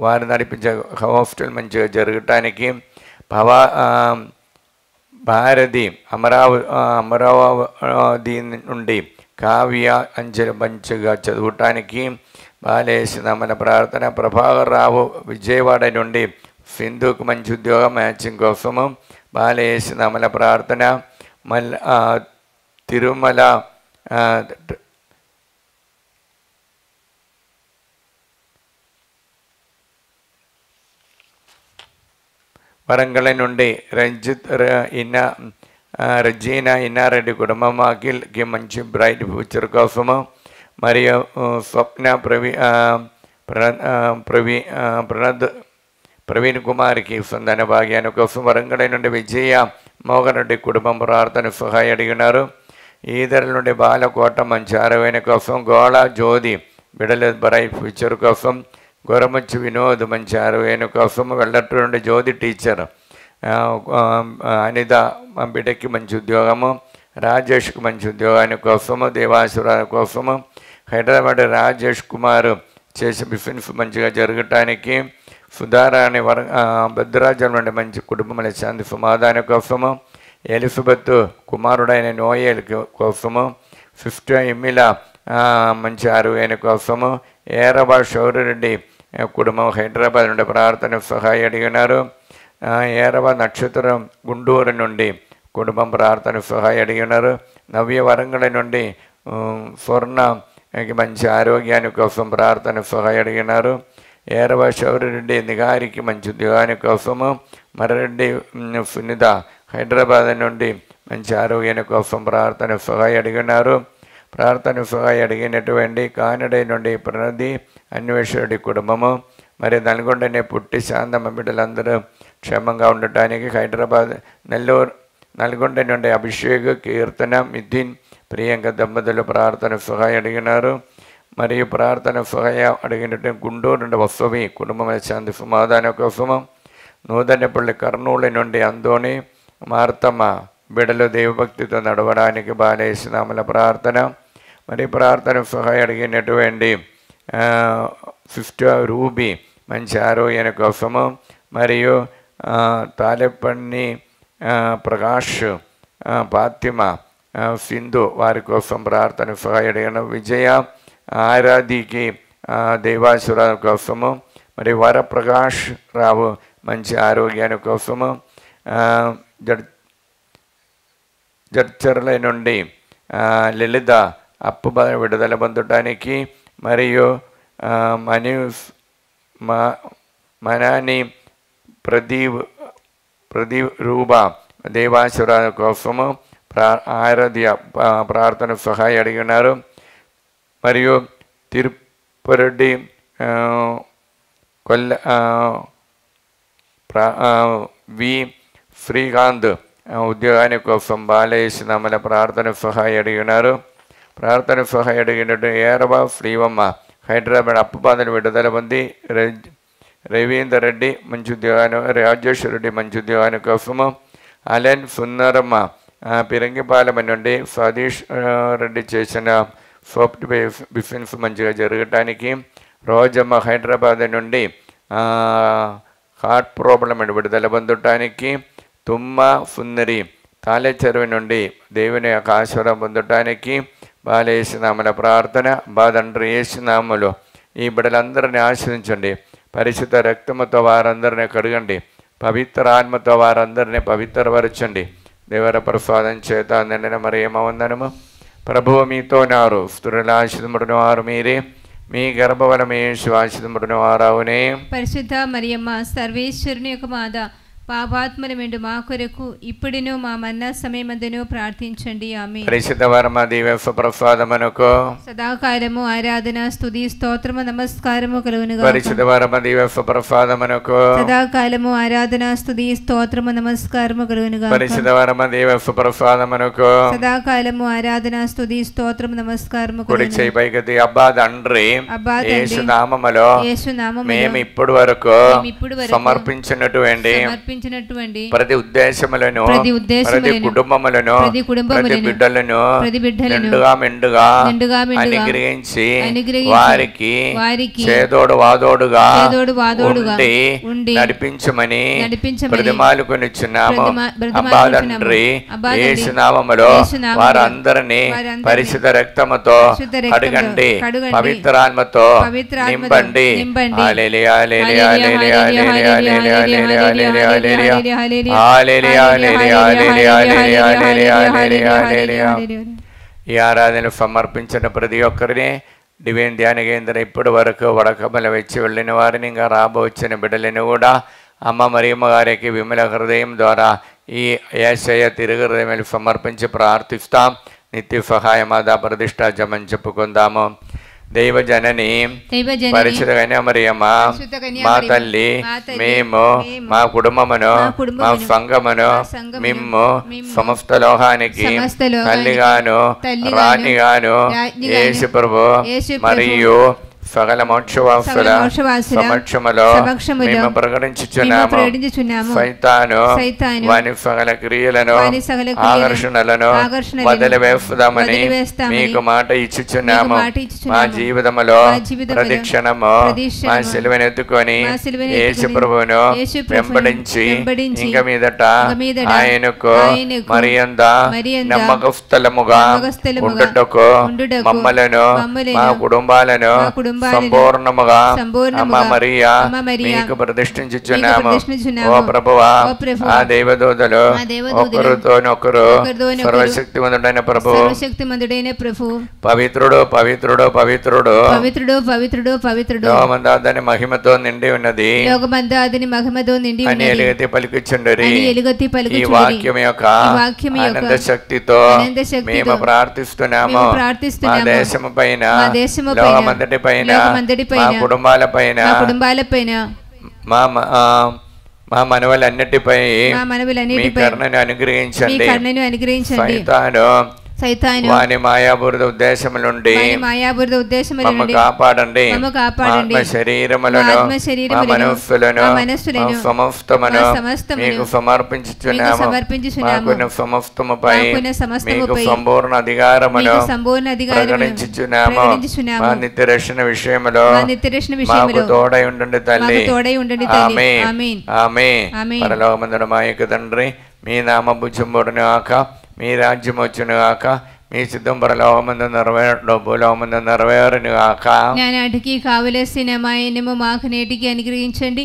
వారు నడిపించే హాస్టల్ మంచిగా జరగటానికి, భారతి అమరావతి నుండి కావ్య అంచెలు మంచిగా చదవటానికి, బాలేసిన ప్రార్థన. ప్రభాకర్ రావు విజయవాడ నుండి సింధుకు మంచి ఉద్యోగం మ్యాచింగ్ కోసము, బాలేసిన ప్రార్థన. తిరుమల వరంగల్ నుండి రజీనా ఇన్నారెడ్డి కుటుంబం అఖిల్కి మంచి బ్రైట్ ఫ్యూచర్ కోసము, మరియు స్వప్న ప్రవీణ్ కుమార్కి సంతాన భాగ్యాన్ని కోసం, వరంగల్ నుండి విజయ మోహన్ రెడ్డి కుటుంబం ప్రార్థన సహాయం అడిగినారు. ఈదర్ నుండి బాలకోట మంచి ఆరోగ్యం కోసం, గోళ జ్యోతి బిడల బ్రైట్ ఫ్యూచర్ కోసం, గొరమచ్చి వినోద్ మంచి ఆరోగ్యం కోసం, వెళ్ళట్టు నుండి జ్యోతి టీచర్ అనిత బిడ్డకి మంచి ఉద్యోగము, రాజేష్కి మంచి ఉద్యోగాని కోసము, దేవాసుర కోసము, హైదరాబాద్ రాజేష్ కుమార్ చేసే బిజినెస్ మంచిగా జరగటానికి, సుధారాణి భద్రాచలం నుండి మంచి కుటుంబముల శాంతి సమాధానం కోసము, ఎలిజబెత్ కుమారుడైన నోయేల్ కోసము, సిస్టర్ ఎమ్మిల మంచి ఆరోగ్యం కోసము, ఏరబా శౌర్యరెడ్డి కుటుంబం హైదరాబాద్ నుండి ప్రార్థన సహాయం అడిగినారు. ఏరబా నక్షత్రం గుంటూరు నుండి కుటుంబం ప్రార్థన సహాయం అడిగినారు. నవ్య వరంగల్ నుండి స్వర్ణకి మంచి ఆరోగ్యాన్ని కోసం ప్రార్థన సహాయం అడిగినారు. ఏరబా శౌర్యరెడ్డి నిగారికి మంచి ఉద్యోగాని కోసము, మర్రెడ్డి సునీత హైదరాబాద్ నుండి మంచి ఆరోగ్యాన్ని కోసం ప్రార్థన సహాయం అడిగినారు. ప్రార్థన సహాయం అడిగినటువంటి కానడై నుండి ప్రణది అన్వేషణుడి కుటుంబము, మరి నల్గొండనే పుట్టి శాంతమ్మ బిడ్డలందరూ క్షేమంగా ఉండటానికి, హైదరాబాద్ నల్గొండ నుండి అభిషేక్, కీర్తన, మిథిన్, ప్రియాంక దంపతులు ప్రార్థన సహాయం అడిగినారు. మరియు ప్రార్థన సహాయం అడిగినట్టు గుంటూరు నుండి వస్తవి కుటుంబం శాంతి సమాధానం కోసము, నూతనపల్లి కర్నూలు నుండి అందోని మార్తమ్మ బిడలు దైవభక్తితో నడవడానికి, బాలేసినామల ప్రార్థన. మరి ప్రార్థన సహాయం అడిగినటువంటి సిస్టర్ రూబీ మంచి ఆరోగ్యం కోసము, మరియు తాలెపన్ని ప్రకాష్, ఫాతిమ, సింధు వారి కోసం ప్రార్థన సహాయం అడిగిన, విజయ ఆరాధికి దేవాసుర కోసము, మరి వరప్రకాష్ రావు మంచి ఆరోగ్యాన్ని కోసము, జడ్చర్ల నుండి లలిత అప్పు విడుదల పొందటానికి, మరియు మనాని ప్రదీప్ రూబా దేవాసుర కోసము ఆరాధ్య ప్రార్థన సహాయం అడిగినారు. మరియు తిరుపరెడ్డి వి శ్రీకాంత్ ఉద్యోగాని కోసం బాలయేసు నామల ప్రార్థన సహాయం అడిగినారు. ప్రార్థన సహాయం అడిగినట్టు ఏరవ శ్రీవమ్మ హైదరాబాద్ అప్పు బాధలు విడుదల పొంది రవీందర్ రెడ్డి మంచి ఉద్యోగాన్ని, రాజేశ్వర రెడ్డి మంచి ఉద్యోగాని కోసము, అలెన్ సుందరమ్మ పిరంగిపాలెం నుండి సతీష్ రెడ్డి చేసిన సాఫ్ట్ బిజినెస్ మంచిగా జరగటానికి, రోజమ్మ హైదరాబాద్ నుండి హార్ట్ ప్రాబ్లం విడుదల పొందటానికి, తుమ్మ సుందరి తాళేచెరువు నుండి దేవుని యొక్క ఆశీర్వాదం పొందటానికి బాలయేసునామల ప్రార్థన. బాదండ్రి యేసునామలు ఈ బిడ్డలందరినీ ఆశ్రయించండి. పరిశుద్ధ రక్తముతో వారందరినీ కడగండి. పవిత్ర ఆత్మతో వారందరినీ పవిత్రపరచండి. దేవర ప్రసాదం చేత నిండిన మరి ఏమవందనము. ప్రభువు మీతో నారు, స్త్రీల ఆశీర్వదింపబడిన వారు మీరే, మీ గర్భఫలమే యేసు ఆశీర్వదింపబడిన వారవునే. పరిశుద్ధ మరియమ్మ సర్వేశ్వరుని యొక్క మాత, పాపాత్మల మెండు మా కొరకు ఇప్పుడును మా మరణ సమయమందును ప్రార్థించండి. ఆమేన్. పరిశుద్ధ పరమ దివ్య ప్రసాదమునకు సదాకాలము ఆరాధన స్తుతి స్తోత్రము నమస్కారము కలుగునుగా. పరిశుద్ధ పరమ దివ్య ప్రసాదమునకు సదాకాలము ఆరాధన స్తుతి స్తోత్రము నమస్కారము కలుగునుగా. పరిశుద్ధ పరమ దివ్య ప్రసాదమునకు సదాకాలము ఆరాధన స్తుతి స్తోత్రము నమస్కారము కుడి చేయి పైకెత్తి అబ్బా తండ్రి యేసు నామములో మేము ఇప్పుడు వరకు సమర్పించినటువంటి ప్రతి ఉద్దేశములను, ప్రతి కుటుంబములను, ప్రతి బిడ్డలను నిండుగా మెండుగా అనుగ్రహించి వారికి చేదోడు వాదోడుగా ఉండి నడిపించమని బ్రతిమాలుకొనిచున్నాము. అబ్బా తండ్రి యేసు నామములో వారందరినీ పరిశుద్ధ రక్తముతో కడగండి, పవిత్రాత్మతో నింపండి. హల్లెలూయా hallelujah hallelujah hallelujah hallelujah hallelujah హల్లెలూయా. ఈ ఆరాధన సమర్పించిన ప్రతి ఒక్కరిని డివైన్ ధ్యాన కేంద్రం ఇప్పటి వరకు వడకబల వచ్చి వెళ్ళిన వారిని, ఇంకా రాబోచ్చిన బిడ్డలను కూడా అమ్మ మరియమ్మ గారికి విమల హృదయం ద్వారా ఈ యేసయ్య తిరుగు హృదయం సమర్పించి ప్రార్థిస్తాం. నిత్య సహాయమాదా ప్రతిష్ఠా జమని చెప్పుకుందాము. దైవజనని పరిశుద్ధ కన్యామరియమ్మ మా తల్లి, మేము మా కుటుంబమును, మా సంఘమును మిమ్ము సమస్త లోకానికి తల్లిగాను రాణిగాను యేసు ప్రభు మరియు సకల మోక్షవాసుల సమక్షములో మేము ప్రకటించుచున్నాము. సైతాను వాని సకల క్రియలను, ఆకర్షణలను వదిలివేస్తామని మీకు మాట ఇచ్చుచున్నాము. మా జీవితములో ప్రతిక్షణము మా సిలువను ఎత్తుకొని యేసు ప్రభువును వెంబడించి ఇంక మీదట ఆయనకు మరింత నమ్మకస్థలముగా ఉండుటకు మమ్మలను, మా కుటుంబాలను సంపూర్ణముగా అమ్మ మరియా మీకు ప్రతిష్ఠించుచున్నాము. ఓ ప్రభువా, ఆ దేవదూతలు ఒకరితోనొకరు సర్వశక్తిమంతుడైన ప్రభువు పవిత్రుడు పవిత్రుడు పవిత్రుడు పవిత్రుడు పవిత్రుడు పవిత్రుడు లోకమంతా అతని మహిమతో నిండి ఉన్నది అని ఎలుగెత్తి పలుకుచుండరి. ఈ వాక్యం యొక్క ఆనంద శక్తితో మేము ప్రార్థిస్తున్నాము. మా దేశము పైన, లోకమంతటి పైన, మా కుటుంబాల పైన, మా మనవలన్నిటిపై మీ కరుణను అనుగ్రహించండి. సైతాను వాని మాయాబురద ఉద్దేశముల నుండి మమ్మ కాపాడండి. ఆత్మ శరీరములను, మా మనస్సులను, సమస్తమును మీకు సమర్పించుచున్నాము. మాకున్న సమస్తముపై మీకు సంపూర్ణ అధికారమును ప్రకటించుచున్నాము. మా నిత్య రక్షణ విషయములో మాకు తోడై ఉండండి తల్లి. ఆమేన్ ఆమేన్. పరలోకమందున మా యొక్క తండ్రి, మీ నామము చెంబుడును గాక, మీ రాజ్యం వచ్చును గాక, మీ సిద్ధం పరలోకమందు నెరవేరును భూలోకమందు నెరవేరును గాక. నాటికి కావలసిన మా ఎన్నెము మాకు నేటికి అనుగ్రహించండి.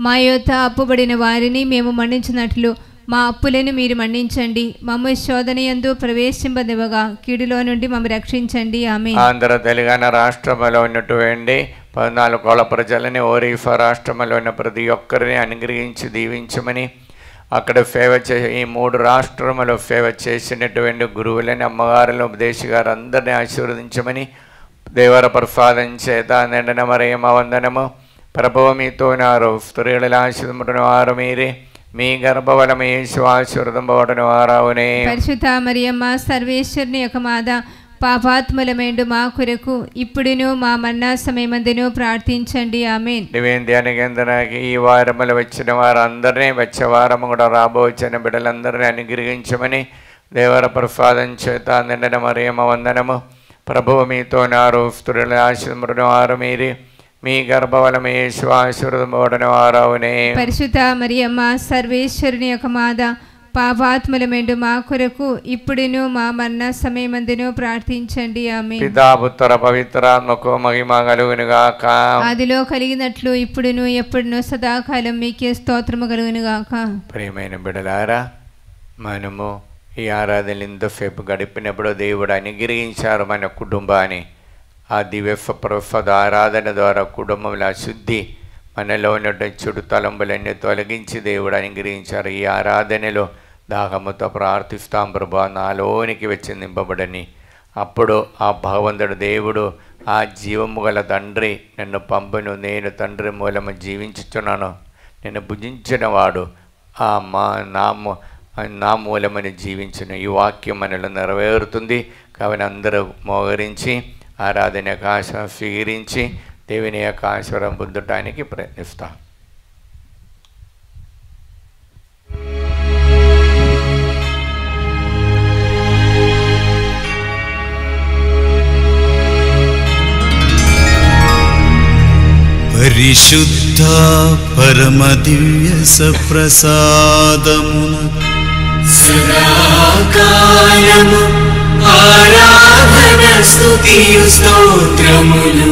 మా యొద్ద అప్పుబడిన వారిని మేము మన్నించినట్లు మా అప్పులను మీరు మన్నించండి. మమ్మ శోధన యందు ప్రవేశింపనివ్వగా కీడులో నుండి మమ్మల్ని రక్షించండి. ఆమేన్. ఆంధ్ర తెలంగాణ రాష్ట్రంలో ఉన్నటువంటి 14 కోట్ల ప్రజలని, ఒరిస్సా రాష్ట్రంలో ఉన్న ప్రతి ఒక్కరిని అనుగ్రహించి దీవించమని, అక్కడ సేవ ఈ 3 రాష్ట్రములో సేవ చేసినటువంటి గురువులని, అమ్మగారులు, ఉపదేశగారు అందరినీ ఆశీర్వదించమని దేవర ప్రసాదం చేత నిండిన మరియమ్మ వందనము. ప్రభువు మీతోనారు, స్త్రీలలో ఆశీర్వదింపబడిన వారు మీరే, మీ గర్భఫలము యేసు ఆశీర్వదింపబడిన వారవునే. పరిశుద్ధ మరియమ్మ సర్వేశ్వరుని యొక్క మాత, పాపాత్ములమేండు మా కొరకు ఇప్పుడును మా మరణ సమయమందును ప్రార్థించండి. ఆమేన్. దివ్యం ధ్యానకేంద్రానికి ఈ వారములు వచ్చిన వారందరినీ, వచ్చే వారము కూడా రాబోచిన బిడ్డలందరినీ అనుగ్రహించమని దేవర ప్రసాదం చేత నిండిన మరియమ్మ వందనము. ప్రభువు మీతోనారు, స్త్రీల ఆశీర్వదింపబడిన వారు మీరే, మీ గర్భఫలము యేసు ఆశీర్వదింపబడిన వారవునే. పరిశుద్ధ మరియమ్మ సర్వేశ్వరుని యొక్క మాత, పాపాత్ములమేండు మా కొరకు ఇప్పుడును మా మరణ సమయమందును ప్రార్థించండి. ఆమేన్. పితా పుత్ర పవిత్రాత్మకు మహిమ కలుగునుగాక. ఆదిలో కలిగినట్లు ఇప్పుడును ఎప్పుడును సదాకాలం మీకే స్తోత్రము కలుగునుగాక. ప్రియమైన బిడ్డలారా, మనము ఈ ఆరాధనలు ఎంతసేపు గడిపినప్పుడు దేవుడు అనుగ్రహించారు మన కుటుంబాన్ని. ఆ దివ్య ప్రసాద ఆరాధన ద్వారా కుటుంబంలో శుద్ధి, మనలో ఉన్నటువంటి చెడు తలంపులన్నీ తొలగించి దేవుడు అనుగ్రహించారు. ఈ ఆరాధనలో దాహముతో ప్రార్థిస్తాం, ప్రభా నాలోనికి వచ్చి నింపబడని. అప్పుడు ఆ భగవంతుడు దేవుడు, ఆ జీవము గల తండ్రి నన్ను పంపును, నేను తండ్రి మూలము జీవించుచున్నాను, నేను భుజించిన వాడు నా మూలమని జీవించిన ఈ వాక్యం మనలో నెరవేరుతుంది. కాబట్టి అందరూ మోగరించి ఆరాధన యొక్క ఆశ స్వీకరించి దేవుని యొక్క ఆశీర్వాదం పొందటానికి ప్రయత్నిస్తాం. పరిశుద్ధ పరమ దివ్య సప్రసాదమున సదాకాలము ఆరాధన స్తుతియు స్తోత్రములు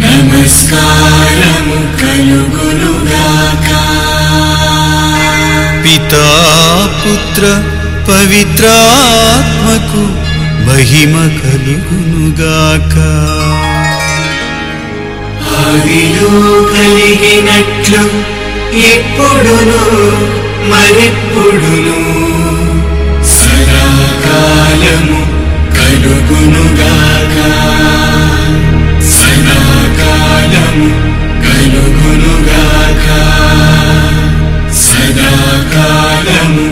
నమస్కారము కలుగునుగాక. పితా పుత్ర పవిత్రాత్మకు మహిమ కలుగునుగాక. ఆదిలో కలిగినట్లు ఎప్పుడును మరెప్పుడును సదాకాలము కలుగునుగాక. సదాకాలము కలుగునుగాక. సదాకాలము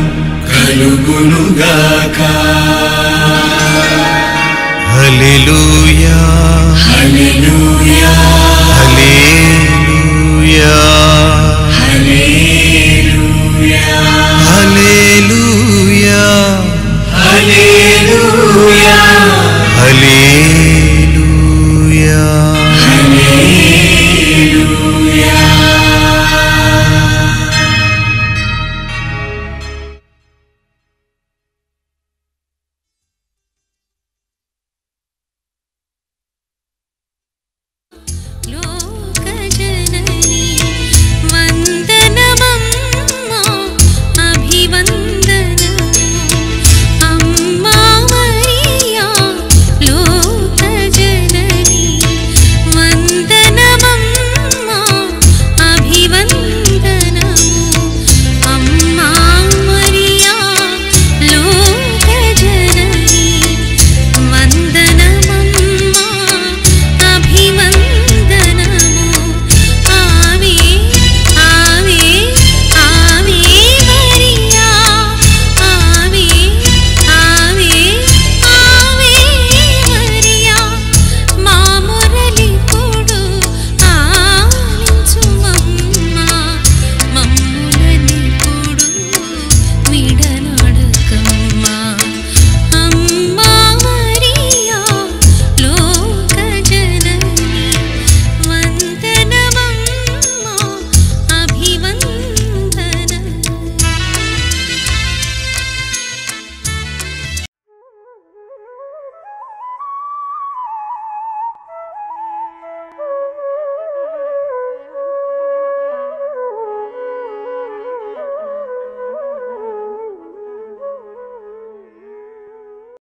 కలుగునుగాక. హల్లెలూయా hallelujah hallelujah hallelujah hallelujah hallelujah hallelujah హల్లెలూయా